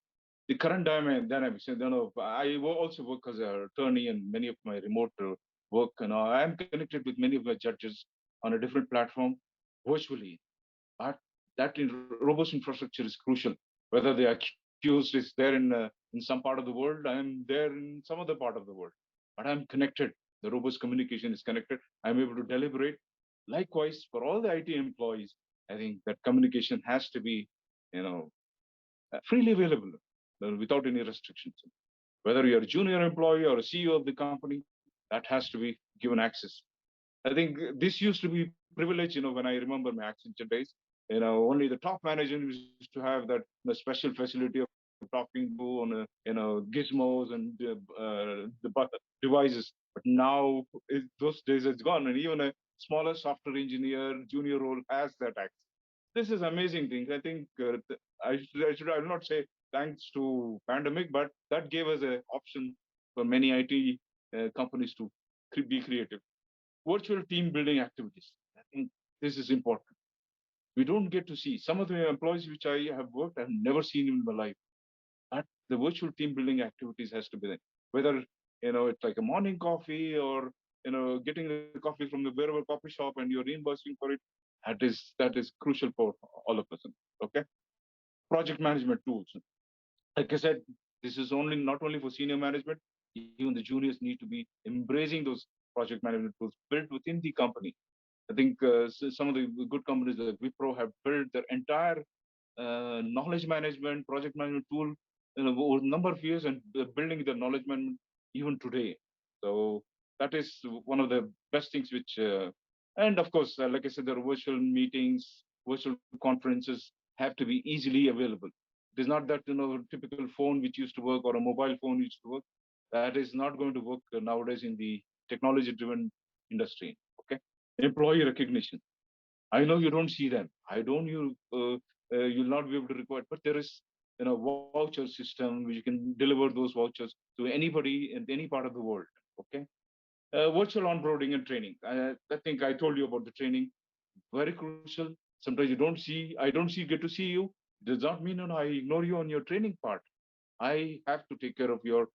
Speaker 5: the current dynamics. Also work as an attorney and many of my remote work. I am connected with many of my judges on a different platform virtually. But that robust infrastructure is crucial. Whether the accused is there in some part of the world, I am there in some other part of the world. But I'm connected. The robust communication is connected. I'm able to deliberate. Likewise, for all the IT employees, I think that communication has to be, you know, freely available without any restrictions. Whether you're a junior employee or a CEO of the company, that has to be given access. I think this used to be privilege, when I remember my Accenture days. Only the top manager used to have that the special facility of talking to on gizmos and devices. But now those days it's gone, and even a smaller software engineer, junior role has that access. This is amazing thing. I think I will not say thanks to pandemic, but that gave us an option for many IT companies to be creative. Virtual team building activities. I think this is important. We don't get to see some of the employees which I have worked. I've never seen in my life. But the virtual team building activities has to be there. Whether it's like a morning coffee or getting the coffee from the wherever coffee shop and you're reimbursing for it. That is crucial for all of us. Okay. Project management tools. Like I said, this is only not only for senior management. Even the juniors need to be embracing those project management tools built within the company. I think some of the good companies like Wipro have built their entire knowledge management, project management tool over a number of years, and they're building their knowledge management even today. So that is one of the best things which, and of course, like I said, there are virtual meetings, virtual conferences have to be easily available. It is not that typical phone which used to work or a mobile phone used to work. That is not going to work nowadays in the technology-driven industry. Okay, employee recognition. I know you don't see them. I don't you'll not be able to record, but there is voucher system which you can deliver those vouchers to anybody in any part of the world. Okay, virtual onboarding and training. I think I told you about the training. Very crucial. Sometimes I don't get to see you. Does not mean I ignore you on your training part. I have to take care of your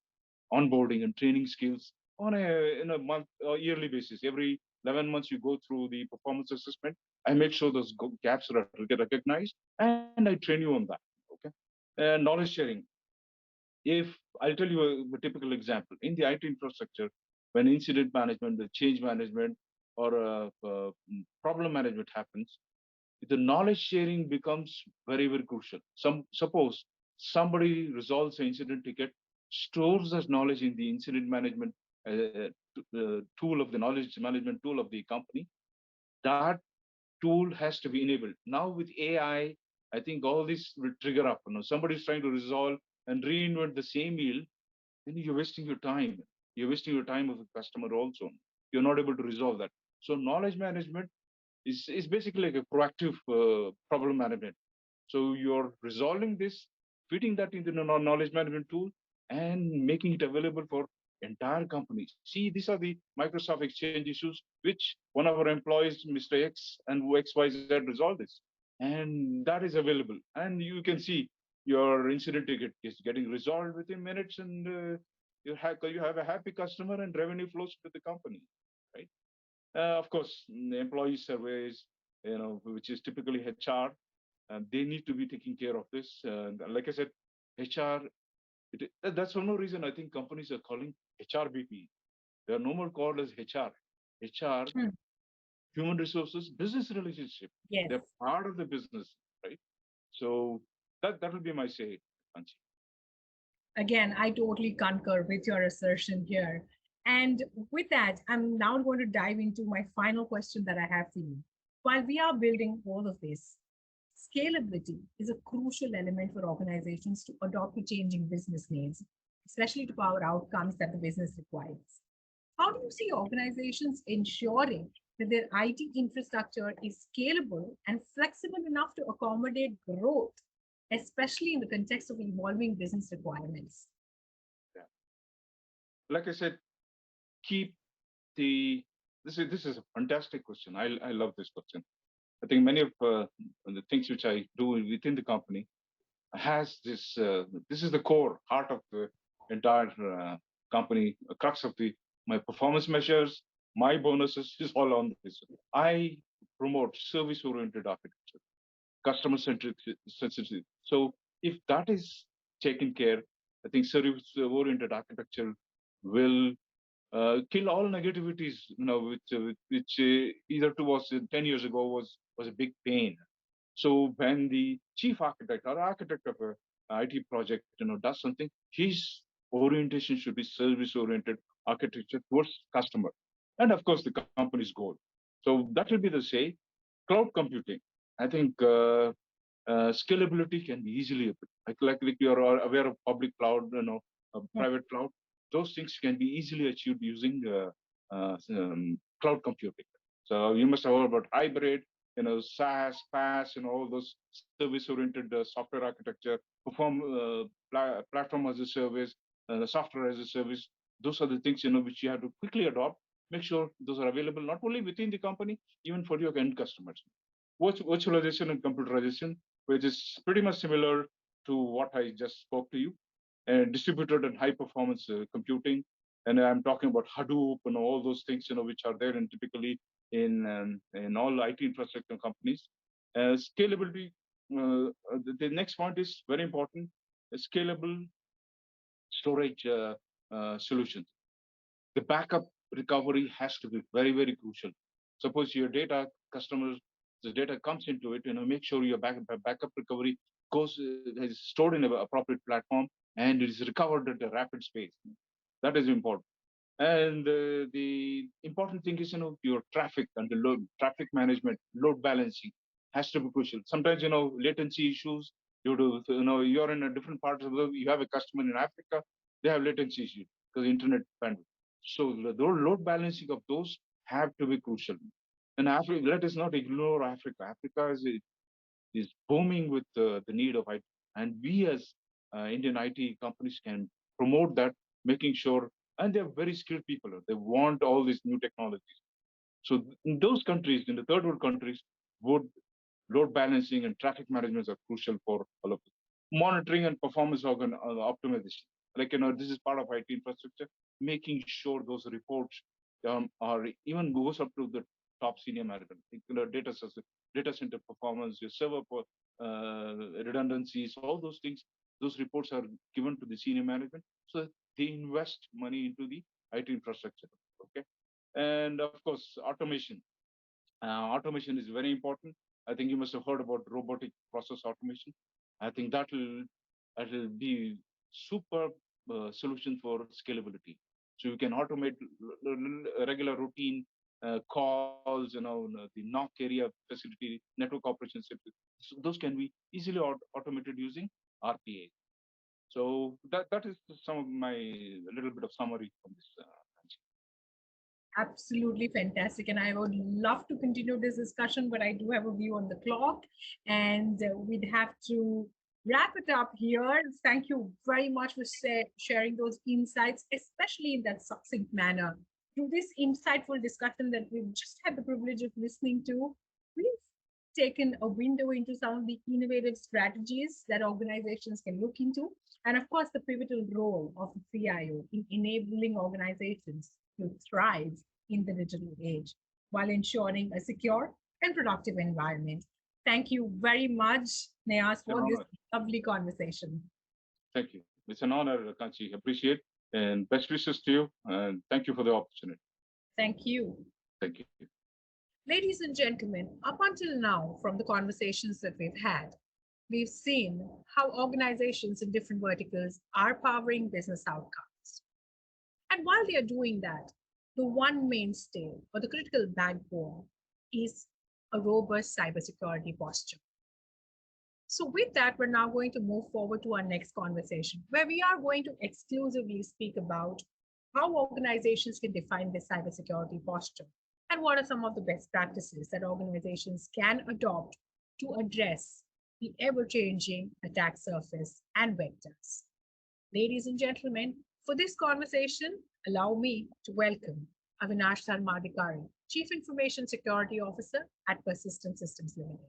Speaker 5: onboarding and training skills on a month or yearly basis. Every 11 months, you go through the performance assessment. I make sure those gaps are get recognized, and I train you on that. Okay, knowledge sharing. If I'll tell you a typical example in the IT infrastructure, when incident management, the change management, or problem management happens, the knowledge sharing becomes very, very crucial. Suppose somebody resolves an incident ticket, stores that knowledge in the incident management tool of the knowledge management tool of the company. That tool has to be enabled. Now with AI, I think all this will trigger up. Somebody's trying to resolve and reinvent the same meal, then you're wasting your time. You're wasting your time of the customer also. You're not able to resolve that. So knowledge management is basically like a proactive problem management. So you're resolving this, fitting that into the knowledge management tool, and making it available for entire company. See, these are the Microsoft Exchange issues, which one of our employees, Mr. X and XYZ, resolved this, and that is available. And you can see your incident ticket is getting resolved within minutes, and you have a happy customer, and revenue flows to the company, right? Of course, employee surveys, which is typically HR, they need to be taking care of this. Like I said, HR, that's one more reason I think companies are calling HRBP. They are no more called as HR. HR,
Speaker 1: Hmm.
Speaker 5: human resources, business relationship.
Speaker 1: Yes.
Speaker 5: They're part of the business, right? So that will be my say, Kanchi.
Speaker 1: Again, I totally concur with your assertion here. And with that, I'm now going to dive into my final question that I have for you. While we are building all of this, scalability is a crucial element for organizations to adopt to changing business needs, especially to power outcomes that the business requires. How do you see organizations ensuring that their IT infrastructure is scalable and flexible enough to accommodate growth, especially in the context of evolving business requirements?
Speaker 5: Yeah. Like I said, keep the this is a fantastic question. I love this question. I think many of the things which I do within the company has this. This is the core heart of the entire company, crux of the my performance measures, my bonuses is all on this. I promote service-oriented architecture, customer-centric sensitivity. So if that is taken care, I think service-oriented architecture will kill all negativities, which either two was 10 years ago was a big pain. So when the chief architect or architect of a IT project, does something, his orientation should be service-oriented architecture towards customer, and of course the company's goal. So that will be the say. Cloud computing, I think scalability can be easily, like you're aware of public cloud, private cloud. Those things can be easily achieved using cloud computing. So you must have heard about hybrid, SaaS, PaaS, all those service-oriented software architecture, platform as a service, software as a service. Those are the things which you have to quickly adopt. Make sure those are available not only within the company, even for your end customers. Virtualization and computerization, which is pretty much similar to what I just spoke to you, and distributed and high performance computing. And I'm talking about Hadoop and all those things, which are there and typically in all IT infrastructure companies. Scalability. The next point is very important. Scalable storage solutions. The backup recovery has to be very, very crucial. Suppose your data customers, the data comes into it, make sure your backup recovery is stored in an appropriate platform and it is recovered at a rapid pace. That is important. And the important thing is, your traffic and the traffic management, load balancing has to be crucial. Sometimes, latency issues due to, you're in a different part of the world, you have a customer in Africa, they have latency issues because internet bandwidth. So the load balancing of those have to be crucial. And Africa, let us not ignore Africa. Africa is booming with the need of IT. And we as Indian IT companies can promote that, making sure, and they're very skilled people. They want all these new technologies. So in those countries, in the third world countries, would load balancing and traffic management are crucial for all of this. Monitoring and performance optimization. Like, this is part of IT infrastructure, making sure those reports are even goes up to the top senior management. Data center performance, your server redundancies, all those things, those reports are given to the senior management. So they invest money into the IT infrastructure. Okay. And of course, automation. Automation is very important. I think you must have heard about robotic process automation. I think that'll be super solution for scalability. So you can automate regular routine calls, the knock area facility, network operations. So those can be easily automated using RPA. So that is some of my little bit of summary from this.
Speaker 1: Absolutely fantastic. And I would love to continue this discussion, but I do have a view on the clock and we'd have to wrap it up here. Thank you very much for sharing those insights, especially in that succinct manner. Through this insightful discussion that we've just had the privilege of listening to, we've taken a window into some of the innovative strategies that organizations can look into. And of course, the pivotal role of the CIO in enabling organizations to thrive in the digital age while ensuring a secure and productive environment. Thank you very much, Nayas, for this lovely conversation.
Speaker 5: Thank you. It's an honor, Kanchi. Appreciate and best wishes to you. And thank you for the opportunity.
Speaker 1: Thank you.
Speaker 5: Thank you.
Speaker 1: Ladies and gentlemen, up until now, from the conversations that we've had, we've seen how organizations in different verticals are powering business outcomes. And while they are doing that, the one mainstay or the critical backbone is a robust cybersecurity posture. So with that, we're now going to move forward to our next conversation, where we are going to exclusively speak about how organizations can define their cybersecurity posture and what are some of the best practices that organizations can adopt to address the ever-changing attack surface and vectors. Ladies and gentlemen, for this conversation, allow me to welcome Avinash Sarmadikari, Chief Information Security Officer at Persistent Systems Limited.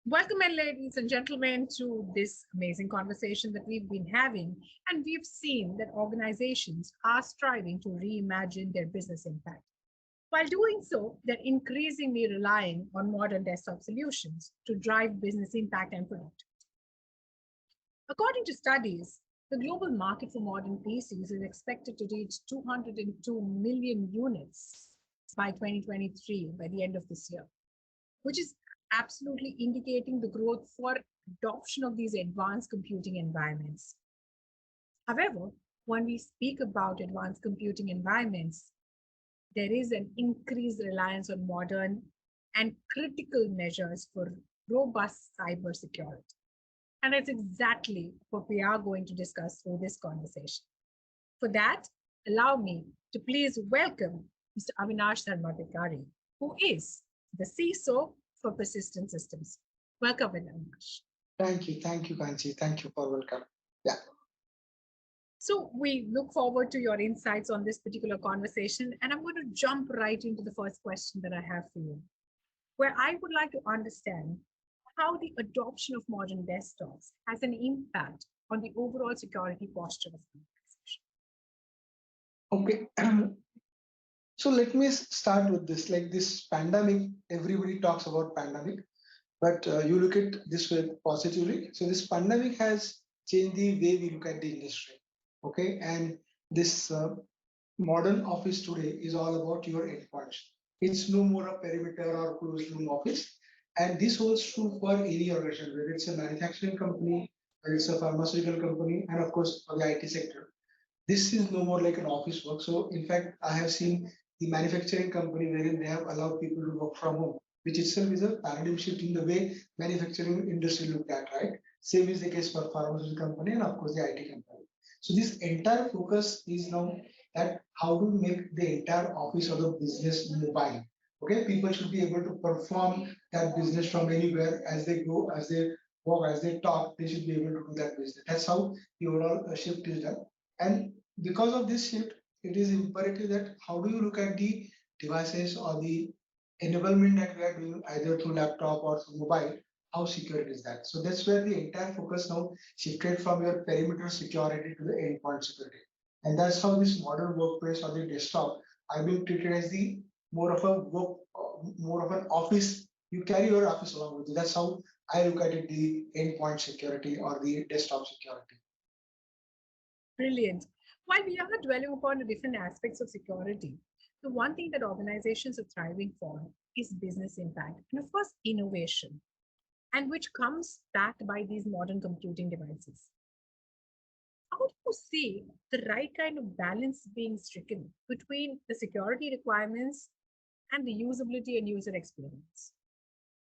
Speaker 1: Welcome, ladies and gentlemen, to this amazing conversation that we've been having. And we've seen that organizations are striving to reimagine their business impact. While doing so, they're increasingly relying on modern desktop solutions to drive business impact and productivity. According to studies, the global market for modern PCs is expected to reach 202 million units by 2023, by the end of this year, which is absolutely indicating the growth for adoption of these advanced computing environments. However, when we speak about advanced computing environments, there is an increased reliance on modern and critical measures for robust cybersecurity. And that's exactly what we are going to discuss through this conversation. For that, allow me to please welcome Mr. Avinash Sarmadikari, who is the CISO for Persistent Systems. Welcome, Avinash.
Speaker 6: Thank you, Kanchi. Thank you for welcome. Yeah.
Speaker 1: So we look forward to your insights on this particular conversation, and I'm going to jump right into the first question that I have for you, where I would like to understand how the adoption of modern desktops has an impact on the overall security posture of the
Speaker 6: organization. Okay. So let me start with this. Like this pandemic, everybody talks about pandemic, but you look at this way positively. So this pandemic has changed the way we look at the industry. Okay, and this modern office today is all about your endpoints. It's no more a perimeter or closed room office. And this holds true for any organization, whether it's a manufacturing company, whether it's a pharmaceutical company, and of course, for the IT sector. This is no more like an office work. So in fact, I have seen the manufacturing company wherein they have allowed people to work from home, which itself is a paradigm shift in the way manufacturing industry looked at, right? Same is the case for pharmaceutical company and of course the IT company. So this entire focus is now that how to make the entire office or the business mobile. Okay, people should be able to perform that business from anywhere as they go, as they walk, as they talk, they should be able to do that business. That's how the overall shift is done. And because of this shift, it is imperative that how do you look at the devices or the enablement that we are doing either through laptop or through mobile, how secure is that? So that's where the entire focus now shifted from your perimeter security to the endpoint security. And that's how this modern workplace or the desktop are being treated as the more of a work, more of an office. You carry your office along with you. That's how I look at it, the endpoint security or the desktop security.
Speaker 1: Brilliant. While we are dwelling upon the different aspects of security, The one thing that organizations are thriving for is business impact and, of course, innovation, and which comes backed by these modern computing devices. How do you see the right kind of balance being stricken between the security requirements and the usability and user experience?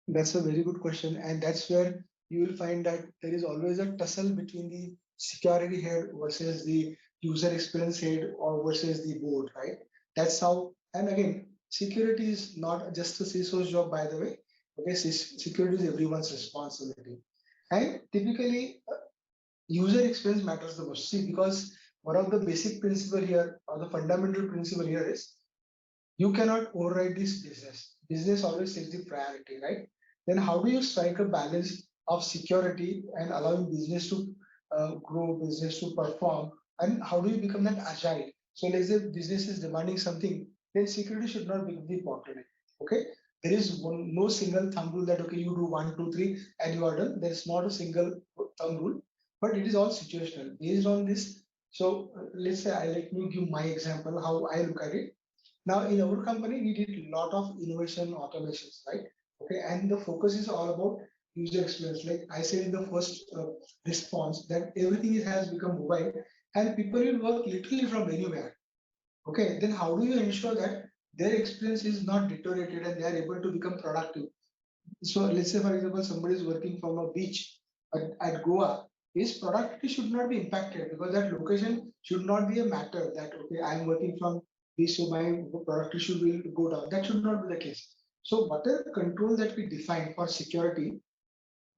Speaker 6: That's a very good question. And that's where you will find that there is always a tussle between the security head versus the user experience head or versus the board, right? That's how, and again, security is not just a CISO's job, by the way. Okay, security is everyone's responsibility. And typically, user experience matters the most. See, because one of the basic principle here, or the fundamental principle here is you cannot override this business. Business always takes the priority, right? Then how do you strike a balance of security and allowing business to grow, business to perform, and how do you become that agile? So let's say business is demanding something, then security should not be the bottleneck. Okay, there is no single thumb rule that okay you do one, two, three, and you are done. There is not a single thumb rule, but it is all situational based on this. So let's say let me give my example how I look at it. Now, in our company, we did a lot of innovation automations, right? Okay, and the focus is all about user experience. Like I said in the first response, that everything has become mobile, and people will work literally from anywhere. Okay, then how do you ensure that their experience is not deteriorated and they are able to become productive? So let's say, for example, somebody is working from a beach at Goa, his productivity should not be impacted because that location should not be a matter that, okay, I'm working from beach, so my productivity should will go down. That should not be the case. So whatever control that we define for security,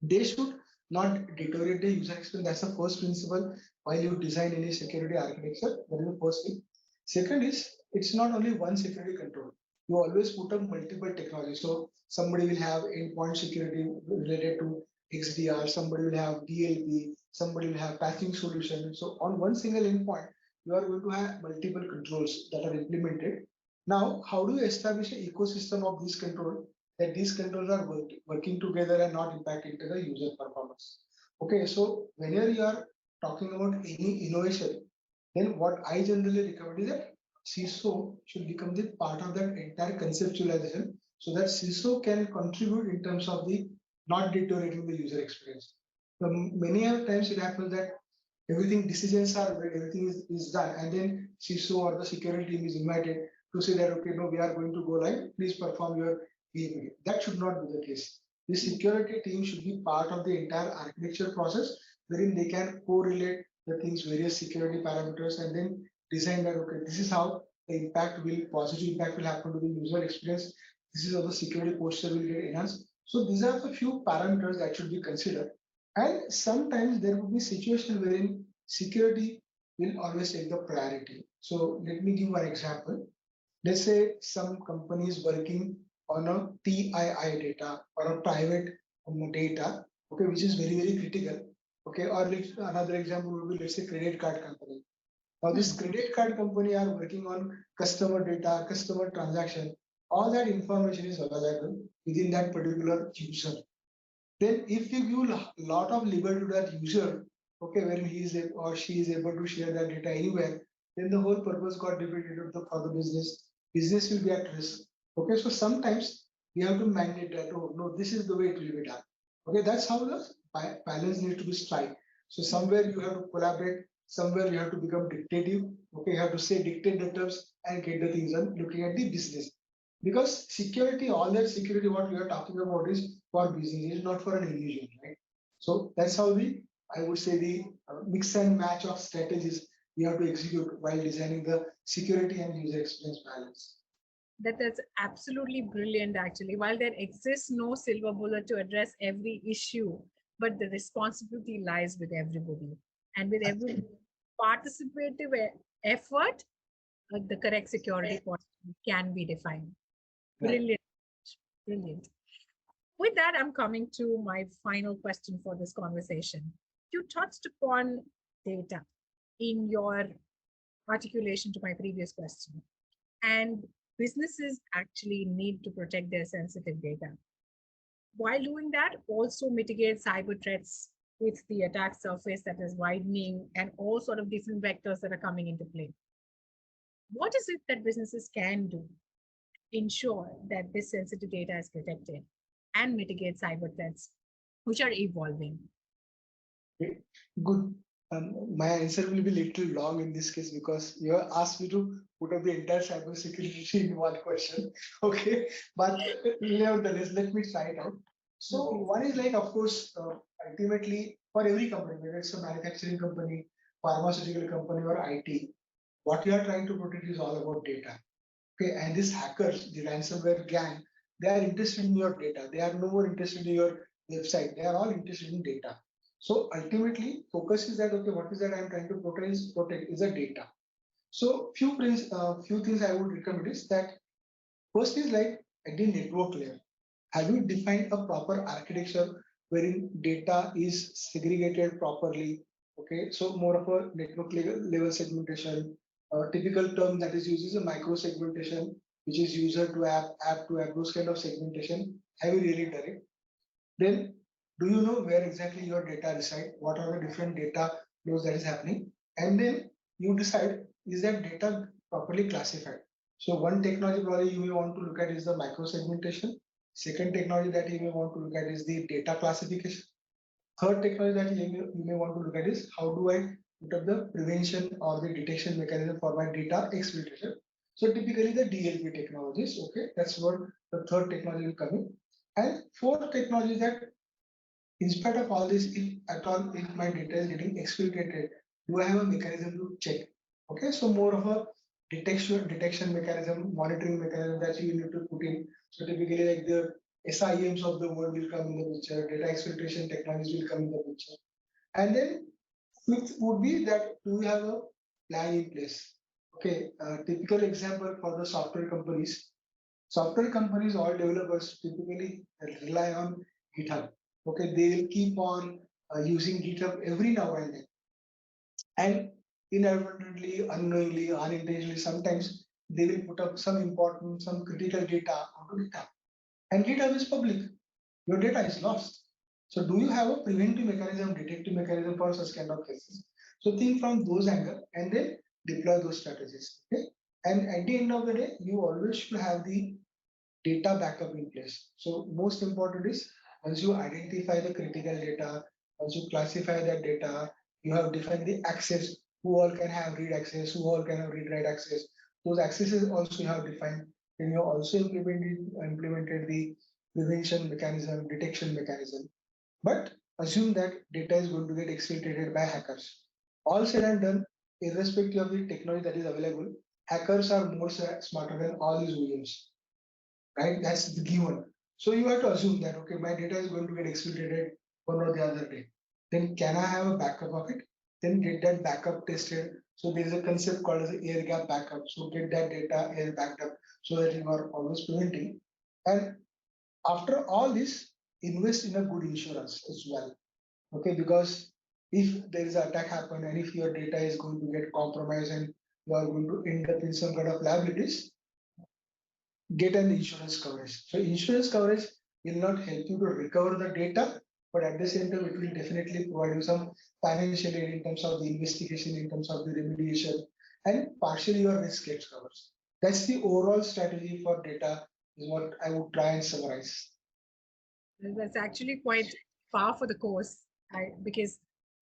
Speaker 6: they should not deteriorate the user experience. That's the first principle while you design any security architecture. That is the first thing. Second is it's not only one security control. You always put up multiple technologies. So somebody will have endpoint security related to XDR, somebody will have DLP, somebody will have patching solution. So on one single endpoint, you are going to have multiple controls that are implemented. Now, how do you establish an ecosystem of this control that these controls are working together and not impacting the user performance? Okay, so whenever you are talking about any innovation, then what I generally recommend is that CISO should become the part of that entire conceptualization so that CISO can contribute in terms of the not deteriorating the user experience. So many of times it happens that everything decisions are made, everything is done, and then CISO or the security team is invited to say that okay, no, we are going to go live, please perform your behavior. That should not be the case. The security team should be part of the entire architecture process wherein they can correlate the things, various security parameters, and then design that okay, this is how the impact will positive impact will happen to the user experience. This is how the security posture will get enhanced. So these are the few parameters that should be considered. And sometimes there will be situation wherein security will always take the priority. So let me give one example. Let's say some company is working on a PII data or a private data, okay, which is very, very critical. Okay, or another example would be let's say credit card company. Now this credit card company are working on customer data, customer transaction. All that information is available within that particular user. Then if you give a lot of liberty to that user, okay, when he is or she is able to share that data anywhere, then the whole purpose got defeated for the business. Business will be at risk. Okay, so sometimes we have to mandate that, oh no, this is the way it will be done. Okay, that's how the balance needs to be strike. So somewhere you have to collaborate, somewhere you have to become dictative. Okay, you have to say dictate the terms and get the things done looking at the business. Because security, all that security, what we are talking about is for business, is not for an individual, right? So that's how I would say, the mix and match of strategies we have to execute while designing the security and user experience balance.
Speaker 1: That's absolutely brilliant, actually. While there exists no silver bullet to address every issue, but the responsibility lies with everybody. And with every participative effort, the correct security posture can be defined.
Speaker 6: Right.
Speaker 1: Brilliant. Brilliant. With that, I'm coming to my final question for this conversation. You touched upon data in your articulation to my previous question. And businesses actually need to protect their sensitive data. While doing that, also mitigate cyber threats with the attack surface that is widening and all sort of different vectors that are coming into play. What is it that businesses can do to ensure that this sensitive data is protected and mitigate cyber threats, which are evolving?
Speaker 6: Okay, good. My answer will be little long in this case because you have asked me to put up the entire cybersecurity in one question. Okay, but nevertheless, let me try it out. So
Speaker 1: Please.
Speaker 6: one is like, of course, ultimately for every company, whether it's a manufacturing company, pharmaceutical company, or IT, what you are trying to protect is all about data. Okay, and these hackers, the ransomware gang, they are interested in your data. They are no more interested in your website. They are all interested in data. So ultimately, focus is that okay, what is that I'm trying to protect is the data. So few things I would recommend is that first is like at the network layer. Have you defined a proper architecture wherein data is segregated properly? Okay, so more of a network level segmentation. A typical term that is used is a micro segmentation, which is user to app to app, those kind of segmentation. Have you really done it? Then, do you know where exactly your data reside? What are the different data flows that is happening? And then you decide, is that data properly classified? So one technology probably you may want to look at is the micro segmentation. Second technology that you may want to look at is the data classification. Third technology that you may want to look at is how do I put up the prevention or the detection mechanism for my data exploitation. So typically the DLP technologies, okay, that's what the third technology will come in. And fourth technology is that in spite of all this, if at all, if my data is getting exploited, do I have a mechanism to check? Okay, so more of a detection mechanism, monitoring mechanism that you need to put in. So typically, like the SIEMs of the world will come in the picture, data exploitation technologies will come in the picture, and then fifth would be that do you have a plan in place? Okay, typical example for the software companies. Software companies, all developers typically rely on GitHub. Okay, they will keep on using GitHub every now and then, and inadvertently, unknowingly, unintentionally, sometimes they will put up some important, some critical data onto GitHub, and GitHub is public. Your data is lost. So, do you have a preventive mechanism, detective mechanism for such kind of cases? So, think from those angles and then deploy those strategies. Okay, and at the end of the day, you always should have the data backup in place. So most important is once you identify the critical data, once you classify that data, you have defined the access, who all can have read access, who all can have read write access. Those accesses also you have defined. Then you have also implemented the prevention mechanism, detection mechanism. But assume that data is going to get exploited by hackers. All said and done, irrespective of the technology that is available, hackers are more smarter than all these OEMs, right? That's the given. So you have to assume that okay, my data is going to get exploited one or the other day. Then can I have a backup of it? Then get that backup tested. So there is a concept called as air gap backup. So get that data air backed up so that you are always preventing. And after all this, invest in a good insurance as well. Okay, because if there is an attack happen and if your data is going to get compromised and you are going to end up in some kind of liabilities, get an insurance coverage. So insurance coverage will not help you to recover the data, but at the same time, it will definitely provide you some financial aid in terms of the investigation, in terms of the remediation, and partially your risk gets covered. That's the overall strategy for data, is what I would try and summarize.
Speaker 1: That's actually quite par for the course, because,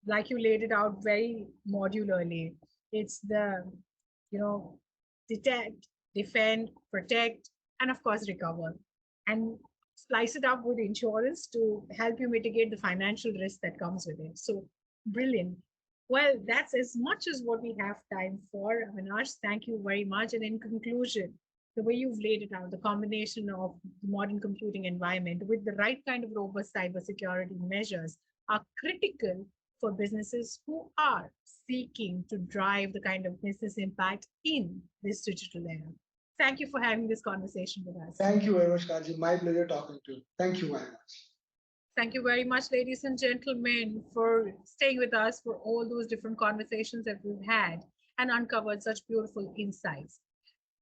Speaker 1: like you laid it out very modularly, it's the, you know, detect, defend, protect, and of course recover, and slice it up with insurance to help you mitigate the financial risk that comes with it. So brilliant. Well, that's as much as what we have time for. Avinash, thank you very much. And in conclusion, the way you've laid it out, the combination of the modern computing environment with the right kind of robust cybersecurity measures are critical for businesses who are seeking to drive the kind of business impact in this digital era. Thank you for having this conversation with us.
Speaker 6: Thank you very much, Kaji. My pleasure talking to you. Thank you very much.
Speaker 1: Thank you very much, ladies and gentlemen, for staying with us for all those different conversations that we've had and uncovered such beautiful insights.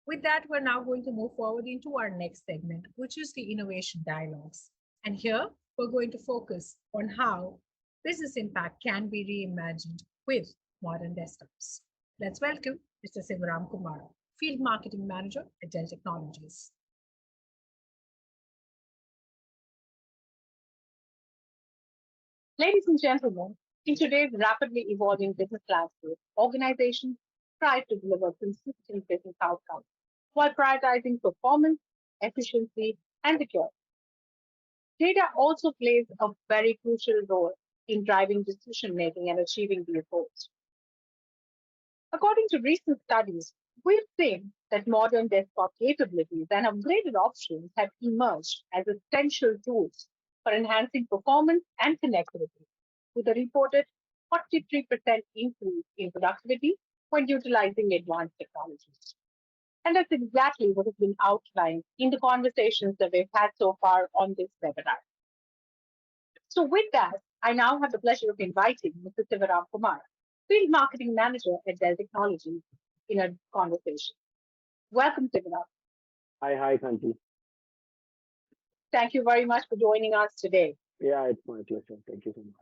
Speaker 1: With that, we're now going to move forward into our next segment, which is the innovation dialogues. And here, we're going to focus on how business impact can be reimagined with modern desktops. Let's welcome Mr. Sivaram Kumar Field Marketing Manager at Dell Technologies.
Speaker 7: Ladies and gentlemen, in today's rapidly evolving business landscape, organizations strive to deliver consistent business outcomes while prioritizing performance, efficiency, and security. Data also plays a very crucial role in driving decision making and achieving these goals. According to recent studies, we've seen that modern desktop capabilities and upgraded options have emerged as essential tools for enhancing performance and connectivity, with a reported 43% increase in productivity when utilizing advanced technologies. And that's exactly what has been outlined in the conversations that we've had so far on this webinar. So with that, I now have the pleasure of inviting Mr. Sivaram Kumar, Field Marketing Manager at Dell Technologies, in a conversation. Welcome, Sivaram.
Speaker 8: Hi, Kanti.
Speaker 7: Thank you very much for joining us today.
Speaker 8: Yeah, it's my pleasure. Thank you so much.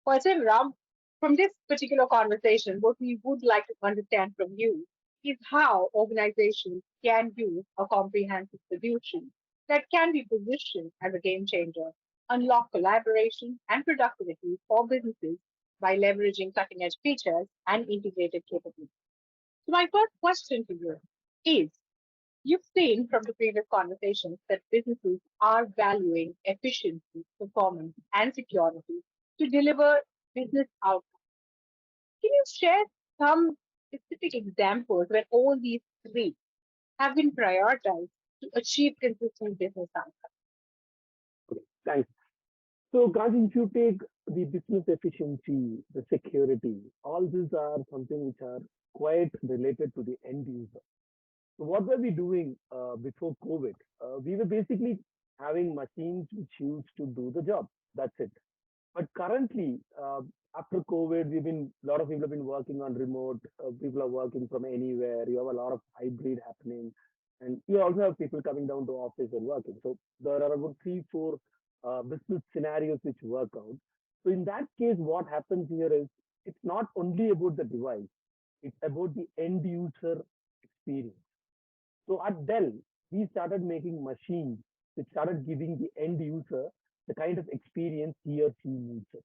Speaker 7: Well, Sivaram, from this particular conversation, what we would like to understand from you is how organizations can use a comprehensive solution that can be positioned as a game changer, unlock collaboration and productivity for businesses by leveraging cutting edge features and integrated capabilities. So, my first question to you is, you've seen from the previous conversations that businesses are valuing efficiency, performance, and security to deliver business outcomes. Can you share some specific examples where all these three have been prioritized to achieve consistent business outcomes?
Speaker 8: Okay, thanks. So, Kanti, if you take the business efficiency, the security, all these are something which are quite related to the end user. So, what were we doing before COVID? We were basically having machines which used to do the job. That's it. But currently, after COVID, a lot of people have been working on remote. People are working from anywhere. You have a lot of hybrid happening, and you also have people coming down to office and working. So there are about 3, 4 business scenarios which work out. So in that case, what happens here is it's not only about the device; it's about the end user experience. So at Dell, we started making machines which started giving the end user the kind of experience he or she needs it.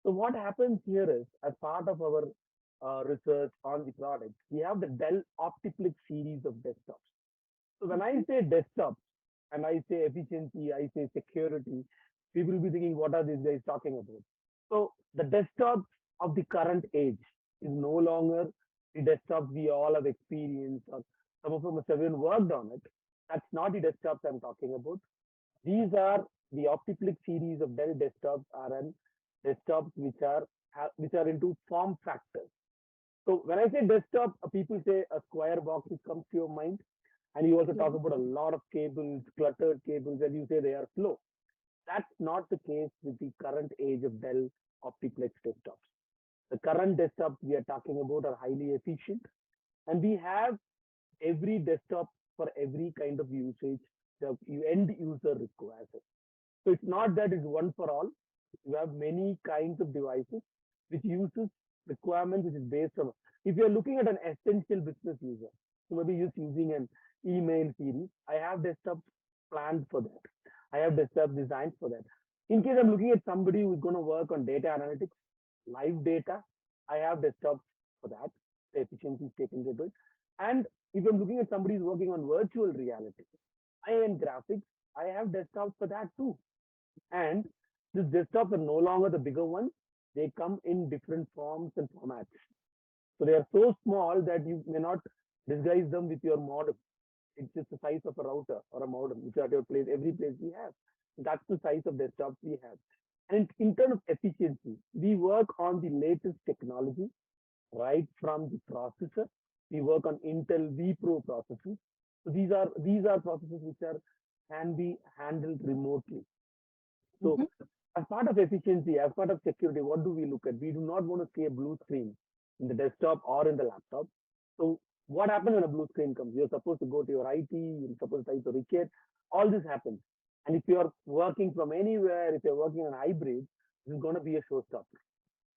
Speaker 8: So what happens here is, as part of our research on the product, we have the Dell Optiplex series of desktops. So when I say desktops and I say efficiency, I say security, people will be thinking, what are these guys talking about? So the desktops of the current age is no longer the desktops we all have experienced, or some of them have even worked on it. That's not the desktops I'm talking about. These are the Optiplex series of Dell desktops are an desktops which are into form factors. So when I say desktop, people say a square box which comes to your mind, and you also talk about a lot of cables, cluttered cables, and you say they are slow. That's not the case with the current age of Dell Optiplex desktops. The current desktops we are talking about are highly efficient, and we have every desktop for every kind of usage the end user requires it. So it's not that it's one for all. You have many kinds of devices which uses requirements which is based on. If you're looking at an essential business user, so maybe just using an email series, I have desktops planned for that. I have desktops designed for that. In case I'm looking at somebody who's going to work on data analytics, live data, I have desktops for that. The efficiency is taken care of it. And if I'm looking at somebody who's working on virtual reality, high-end graphics, I have desktops for that too. And these desktops are no longer the bigger ones. They come in different forms and formats. So they are so small that you may not disguise them with your modem. It's just the size of a router or a modem, which are at your place, every place we have. That's the size of desktops we have. And in terms of efficiency, we work on the latest technology, right from the processor. We work on Intel vPro processors. So these are processes which can be handled remotely. So as part of efficiency, as part of security, what do we look at? We do not want to see a blue screen in the desktop or in the laptop. So what happens when a blue screen comes? You're supposed to go to your IT, you're supposed to type a request, all this happens. And if you're working from anywhere, if you're working on hybrid, this is going to be a showstopper.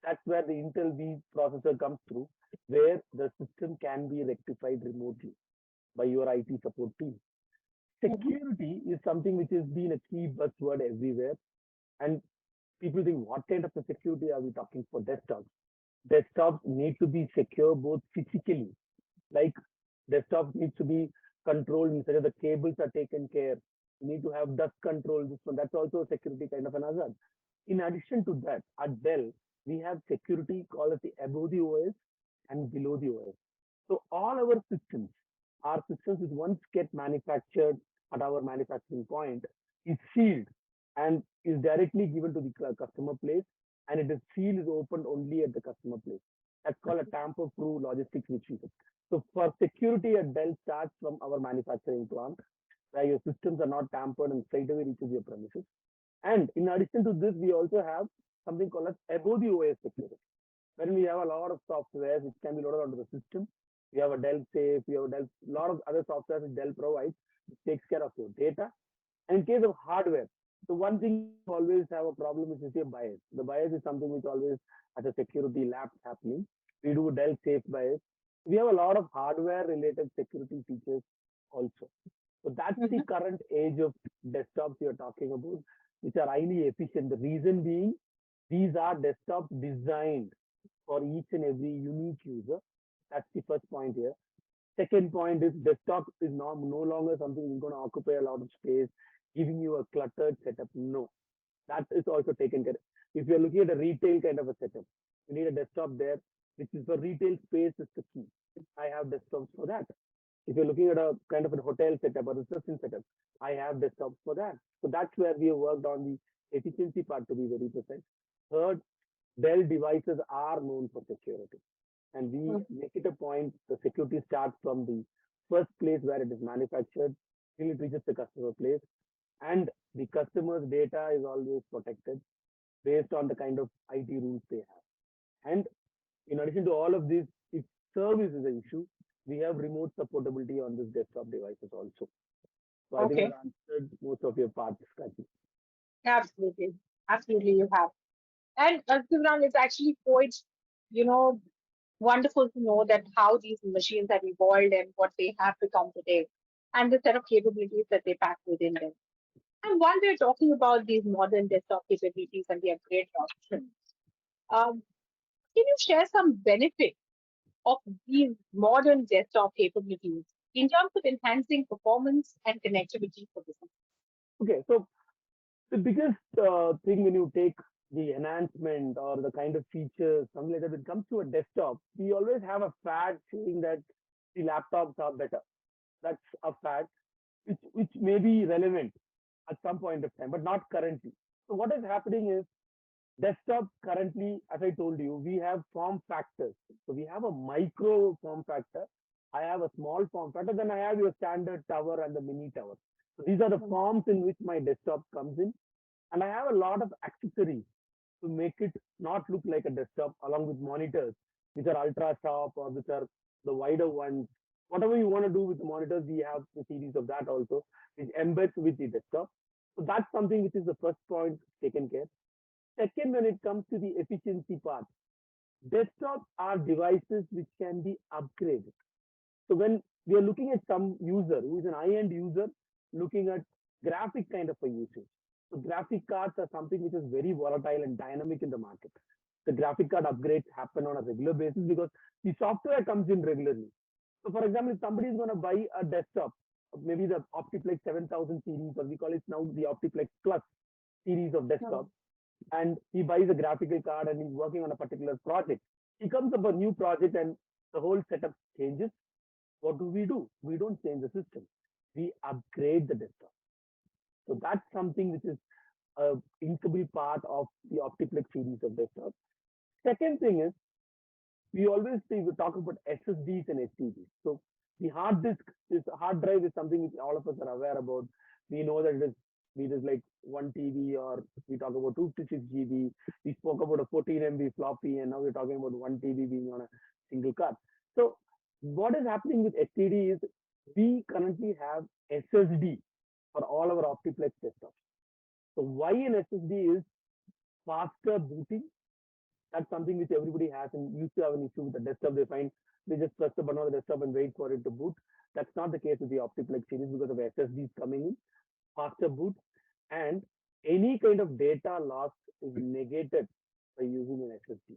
Speaker 8: That's where the Intel V processor comes through. where the system can be rectified remotely by your IT support team.
Speaker 7: Mhm.
Speaker 8: Security is something which has been a key buzzword everywhere. And people think, what kind of a security are we talking for desktops? Desktops need to be secure both physically, like desktop needs to be controlled in such that the cables are taken care. You need to have dust control. This one, that's also a security kind of an hazard. In addition to that, at Dell, we have security called as the above the OS and below the OS. So all our systems are systems which once get manufactured at our manufacturing point is sealed and is directly given to the customer place, and it is seal is opened only at the customer place. That's called a tamper-proof logistics which we do. So for security at Dell starts from our manufacturing plant, where your systems are not tampered and straight away reaches your premises. And in addition to this, we also have something called as above the OS security. When we have a lot of software which can be loaded onto the system, we have a Dell Safe, we have a Dell, lot of other software which Dell provides, which takes care of your data. And in case of hardware, the one thing you always have a problem is your bias. The bias is something which always has a security lapse happening. We do Dell Safe bias. We have a lot of hardware related security features also. So that's the
Speaker 7: Mhm.
Speaker 8: current age of desktops you're talking about, which are highly efficient. The reason being, these are desktops designed for each and every unique user. That's the first point here. Second point is desktop is no longer something that's going to occupy a lot of space, giving you a cluttered setup. No, that is also taken care of. If you're looking at a retail kind of a setup, you need a desktop there, which is for retail space is the key. I have desktops for that. If you're looking at a kind of a hotel setup or reception setup, I have desktops for that. So that's where we have worked on the efficiency part to be very precise. Third, Dell devices are known for security. And we
Speaker 7: Mhm.
Speaker 8: make it a point, the security starts from the first place where it is manufactured till it reaches the customer place. And the customer's data is always protected based on the kind of IT rules they have. And in addition to all of this, if service is an issue, we have remote supportability on this desktop devices also. So I think
Speaker 7: Okay.
Speaker 8: I've answered most of your parts, Kachi.
Speaker 7: Absolutely. Absolutely, you have. And Sivaram, it's actually quite, you know, wonderful to know that how these machines have evolved and what they have become today, and the set of capabilities that they pack within them. And while we're talking about these modern desktop capabilities and the upgrade options, um, can you share some benefits of these modern desktop capabilities in terms of enhancing performance and connectivity for business?
Speaker 8: Okay, so the biggest thing when you take the enhancement or the kind of features, something like that, when it comes to a desktop, we always have a fad saying that the laptops are better. That's a fad, which may be relevant at some point of time, but not currently. So what is happening is desktops currently, as I told you, we have form factors. So we have a micro form factor. I have a small form factor, then I have your standard tower and the mini tower. So these are the forms in which my desktop comes in. And I have a lot of accessories to make it not look like a desktop along with monitors, which are ultra sharp or which are the wider ones. Whatever you want to do with the monitors, we have a series of that also, which embeds with the desktop. So that's something which is the first point taken care. Second, when it comes to the efficiency part, desktops are devices which can be upgraded. So when we are looking at some user who is an high-end user looking at graphic kind of a usage. So graphic cards are something which is very volatile and dynamic in the market. The graphic card upgrades happen on a regular basis because the software comes in regularly. So for example, if somebody is going to buy a desktop, maybe the Optiplex 7000 series, or we call it now the Optiplex Plus series of
Speaker 7: Mhm.
Speaker 8: desktops, and he buys a graphical card and he's working on a particular project. He comes up a new project and the whole setup changes. What do? We don't change the system. We upgrade the desktop. So that's something which is a integral part of the Optiplex series of desktops. Second thing is we always say we talk about SSDs and HDDs. So the hard disk, this hard drive is something which all of us are aware about. We know that it is like 1 TB, or we talk about 256 GB. We spoke about a 14 MB floppy, and now we're talking about 1 TB being on a single card. So what is happening with HDD is we currently have SSD for all our Optiplex desktops. So why an SSD is faster booting, That's something which everybody has and used to have an issue with the desktop. They find they just press the button on the desktop and wait for it to boot. That's not the case with the Optiplex series because of SSDs coming in, faster boot, and any kind of data loss is negated by using an SSD.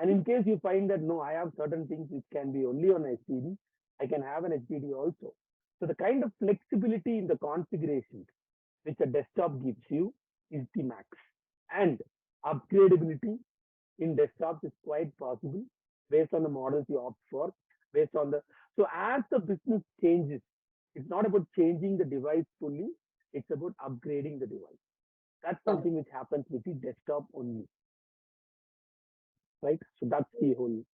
Speaker 8: And in case you find that no, I have certain things which can be only on HDD, I can have an HDD also. So the kind of flexibility in the configuration which a desktop gives you is the max. And upgradability in desktops is quite possible based on the models you opt for, based on the so as the business changes, it's not about changing the device fully, it's about upgrading the device. That's something which happens with the desktop only. Right? So that's the whole.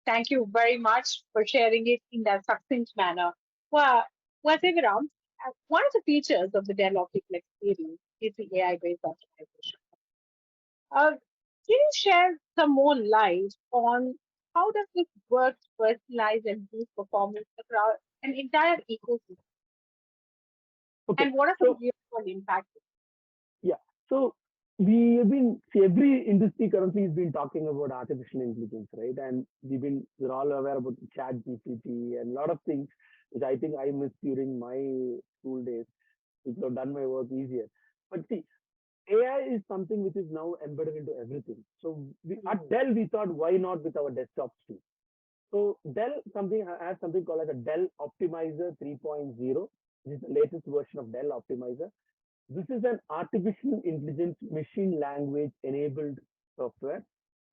Speaker 7: Thank you very much for sharing it in that succinct manner. Well, Sivaram, one of the features of the Dell Optiplex series is the AI-based optimization. Can you share some more light on how does this work to personalize and boost performance across an entire ecosystem?
Speaker 8: Okay.
Speaker 7: And what are some real-world impacts?
Speaker 8: Yeah. So we have been every industry currently has been talking about artificial intelligence, right? And we're all aware about chat GPT and a lot of things which I think I missed during my school days, which have done my work easier. But see, AI is something which is now embedded into everything. So at Dell, we thought, why not with our desktops too? So Dell has something called as a Dell Optimizer 3.0, which is the latest version of Dell Optimizer. This is an artificial intelligence machine language enabled software,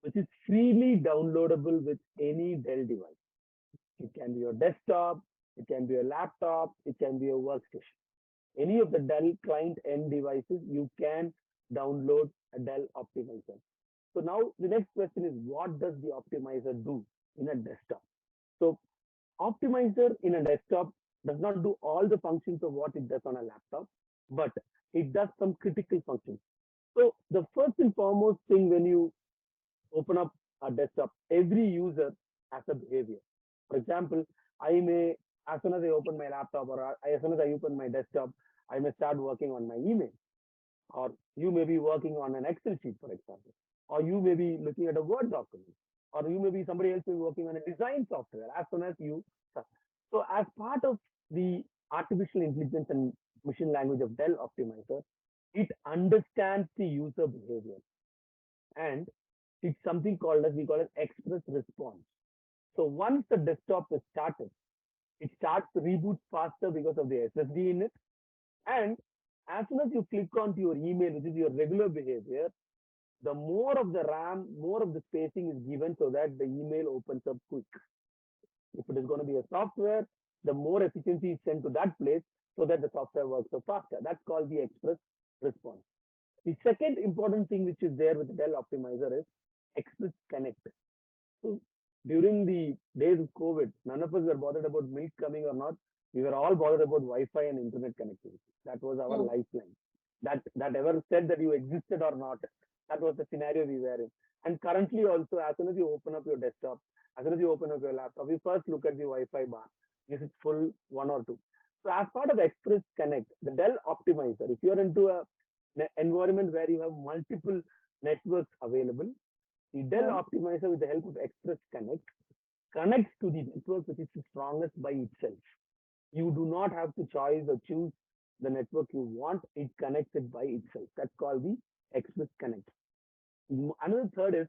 Speaker 8: which is freely downloadable with any Dell device. It can be your desktop, it can be your laptop, it can be your workstation. Any of the Dell client end devices, you can download a Dell Optimizer. So now the next question is, what does the Optimizer do in a desktop? So Optimizer in a desktop does not do all the functions of what it does on a laptop, but it does some critical functions. So the first and foremost thing when you open up a desktop, every user has a behavior. For example, as soon as I open my laptop or as soon as I open my desktop, I may start working on my email. Or you may be working on an Excel sheet, for example. Or you may be looking at a Word document. Or you may be somebody else may be working on a design software as soon as you start. So as part of the artificial intelligence and machine language of Dell Optimizer, it understands the user behavior. And it's something called as we call it express response. So once the desktop is started, it starts to reboot faster because of the SSD in it. And as soon as you click onto your email, which is your regular behavior, the more of the RAM, more of the spacing is given so that the email opens up quick. If it is going to be a software, the more efficiency is sent to that place so that the software works so faster. That's called the express response. The second important thing which is there with the Dell Optimizer is Express Connect. So during the days of COVID, none of us were bothered about milk coming or not. We were all bothered about Wi-Fi and internet connectivity. That was our lifeline. That ever said that you existed or not, that was the scenario we were in. And currently also, as soon as you open up your desktop, as soon as you open up your laptop, you first look at the Wi-Fi bar. Is it full, one or two? So as part of Express Connect, the Dell Optimizer, if you're into an environment where you have multiple networks available, the Dell Optimizer with the help of Express Connect connects to the network which is the strongest by itself. You do not have to choose or choose the network you want. It connects it by itself. That's called the Express Connect. Another third is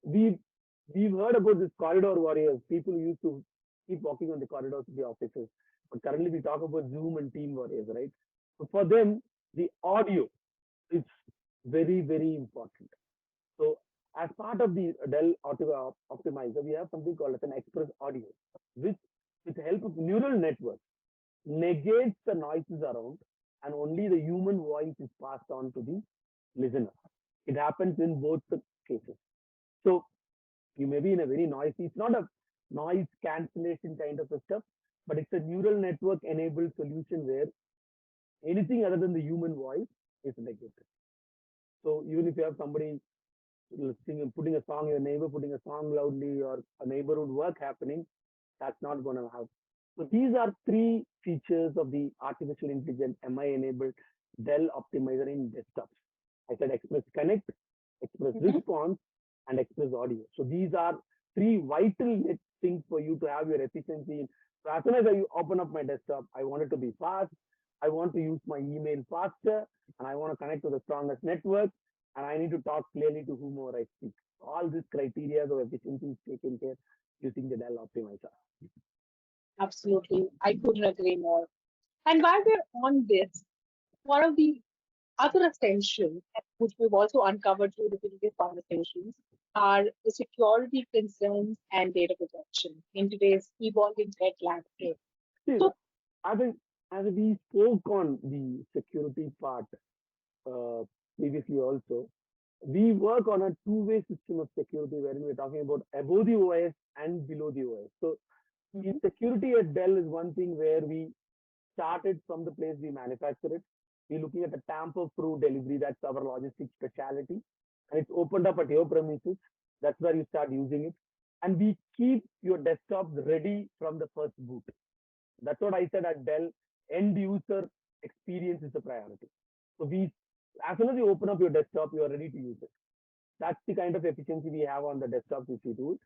Speaker 8: we've heard about this corridor warriors. People used to keep walking on the corridors of the offices. But currently we talk about Zoom and team warriors, right? So for them, the audio is very, very important. So as part of the Dell Optimizer, we have something called as an Express Audio, which with the help of neural networks negates the noises around and only the human voice is passed on to the listener. It happens in both the cases. So you may be in a very noisy, it's not a noise cancellation kind of a stuff, but it's a neural network enabled solution where anything other than the human voice is negated. So even if you have somebody putting a song, your neighbor putting a song loudly or a neighborhood work happening, that's not going to have. So these are three features of the artificial intelligence MI enabled Dell Optimizer in desktops. I said Express Connect, express
Speaker 7: Mhm.
Speaker 8: response, and express audio. So these are three vital things for you to have your efficiency. So as soon as I open up my desktop, I want it to be fast. I want to use my email faster, and I want to connect to the strongest network, and I need to talk clearly to whomever I speak. All these criteria of efficiency is taken care using the Dell Optimizer.
Speaker 7: Absolutely. I couldn't agree more. And while we're on this, one of the other essentials, which we've also uncovered through the previous conversations, are the security concerns and data protection in today's evolving tech landscape.
Speaker 8: See,
Speaker 7: So,
Speaker 8: I think as we spoke on the security part uh, previously also, we work on a two-way system of security wherein we're talking about above the OS and below the OS. So in
Speaker 7: mhm,
Speaker 8: security at Dell is one thing where we started from the place we manufacture it. We're looking at a tamper-proof delivery. That's our logistics specialty. And it's opened up at your premises. That's where you start using it. And we keep your desktops ready from the first boot. That's what I said at Dell. End user experience is the priority. So as soon as you open up your desktop, you are ready to use it. That's the kind of efficiency we have on the desktop which we do.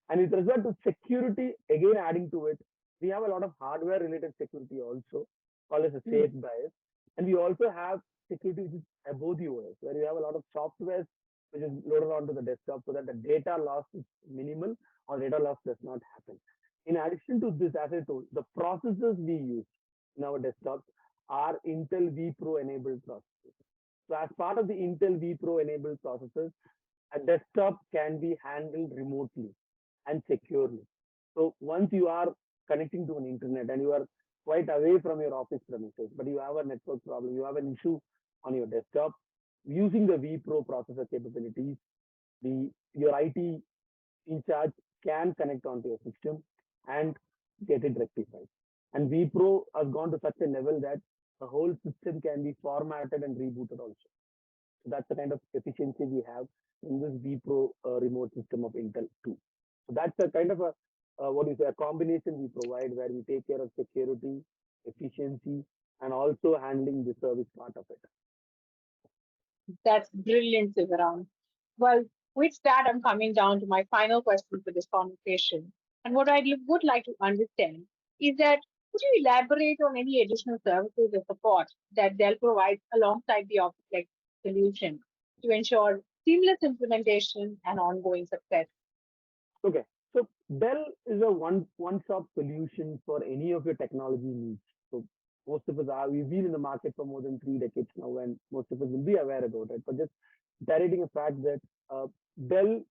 Speaker 8: And with regard to security, again adding to it, we have a lot of hardware related security also, called as a safe bias. And we also have security which is above the OS, where you have a lot of software which is loaded onto the desktop so that the data loss is minimal or data loss does not happen. In addition to this, as I told, the processors we use in our desktops are Intel vPro enabled processors. So as part of the Intel vPro enabled processors, a desktop can be handled remotely and securely. So once you are connecting to an internet and you are quite away from your office premises, but you have a network problem, you have an issue on your desktop, using the vPro processor capabilities, your IT in charge can connect onto your system and get it rectified. And vPro has gone to such a level that the whole system can be formatted and rebooted also. So that's the kind of efficiency we have in this vPro remote system of Intel 2. So that's a kind of a what is a combination we provide where we take care of security, efficiency, and also handling the service part of it.
Speaker 7: that's brilliant, Sivaram. Well, with that, I'm coming down to my final question for this conversation. And what would like to understand is that could you elaborate on any additional services or support that Dell provides alongside the Office solution to ensure seamless implementation and ongoing success?
Speaker 8: Okay, so Dell is a one-stop solution for any of your technology needs. So most of us we've been in the market for more than 3 decades now, and most of us will be aware about it. But just stating a fact that uh, Dell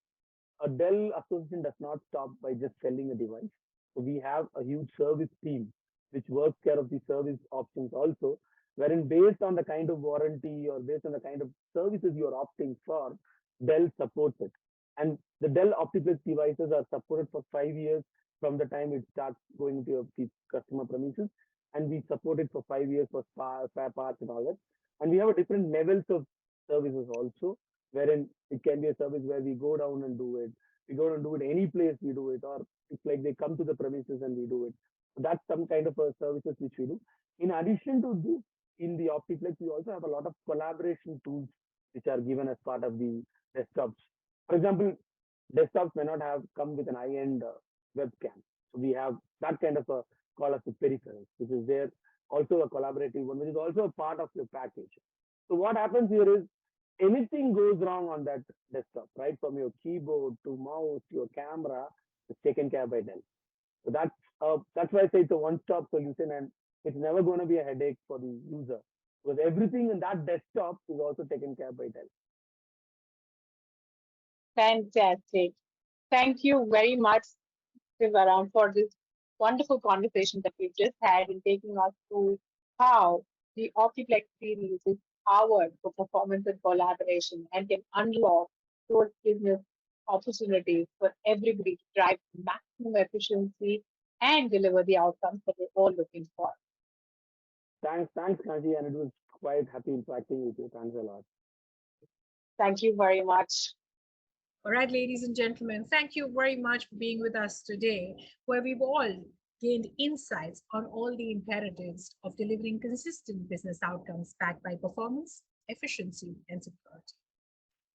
Speaker 8: a Dell association does not stop by just selling a device. So we have a huge service team which works care of the service options also, wherein based on the kind of warranty or based on the kind of services you are opting for, Dell supports it. And the Dell Optiplex devices are supported for 5 years from the time it starts going to the customer premises, and we support it for 5 years for spare parts and all that. And we have a different levels of services also, wherein it can be a service where we go down and do it. We go and do it any place we do it, or it's like they come to the premises and we do it. So that's some kind of a services which we do. In addition to this, in the Optiplex, we also have a lot of collaboration tools which are given as part of the desktops. For example, desktops may not have come with an high-end webcam. So we have that kind of a call as a peripheral, which is there also a collaborative one, which is also a part of your package. So what happens here is anything goes wrong on that desktop, right? From your keyboard to mouse to your camera, it's taken care by Dell. So that's why I say it's a one-stop solution, and it's never going to be a headache for the user because everything in that desktop is also taken care by Dell.
Speaker 7: Fantastic. Thank you very much, Sivaram, for this wonderful conversation that we've just had in taking us through how the Optiplex series is powered for performance and collaboration and can unlock those business opportunities for everybody to drive maximum efficiency and deliver the outcomes that we're all looking for.
Speaker 8: Thanks, Kanji, and it was quite happy interacting with you. Thanks a lot.
Speaker 7: Thank you very much.
Speaker 1: All right, ladies and gentlemen, thank you very much for being with us today, where we've all gained insights on all the imperatives of delivering consistent business outcomes backed by performance, efficiency, and security.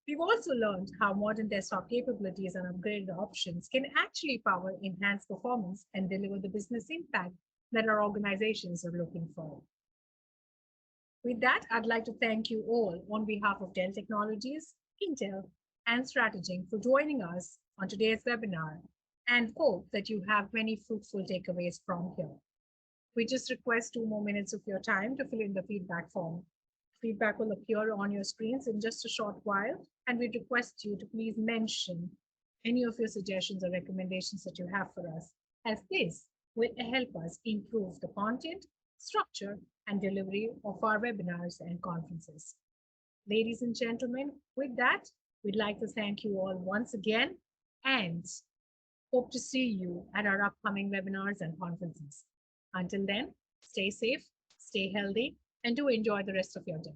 Speaker 1: We've also learned how modern desktop capabilities and upgraded options can actually power enhanced performance and deliver the business impact that our organizations are looking for. With that, I'd like to thank you all on behalf of Dell Technologies, Intel, and Strateging for joining us on today's webinar and hope that you have many fruitful takeaways from here. We just request 2 more minutes of your time to fill in the feedback form. Feedback will appear on your screens in just a short while, and we request you to please mention any of your suggestions or recommendations that you have for us, as this will help us improve the content, structure, and delivery of our webinars and conferences. Ladies and gentlemen, with that, we'd like to thank you all once again and hope to see you at our upcoming webinars and conferences. Until then, stay safe, stay healthy, and do enjoy the rest of your day.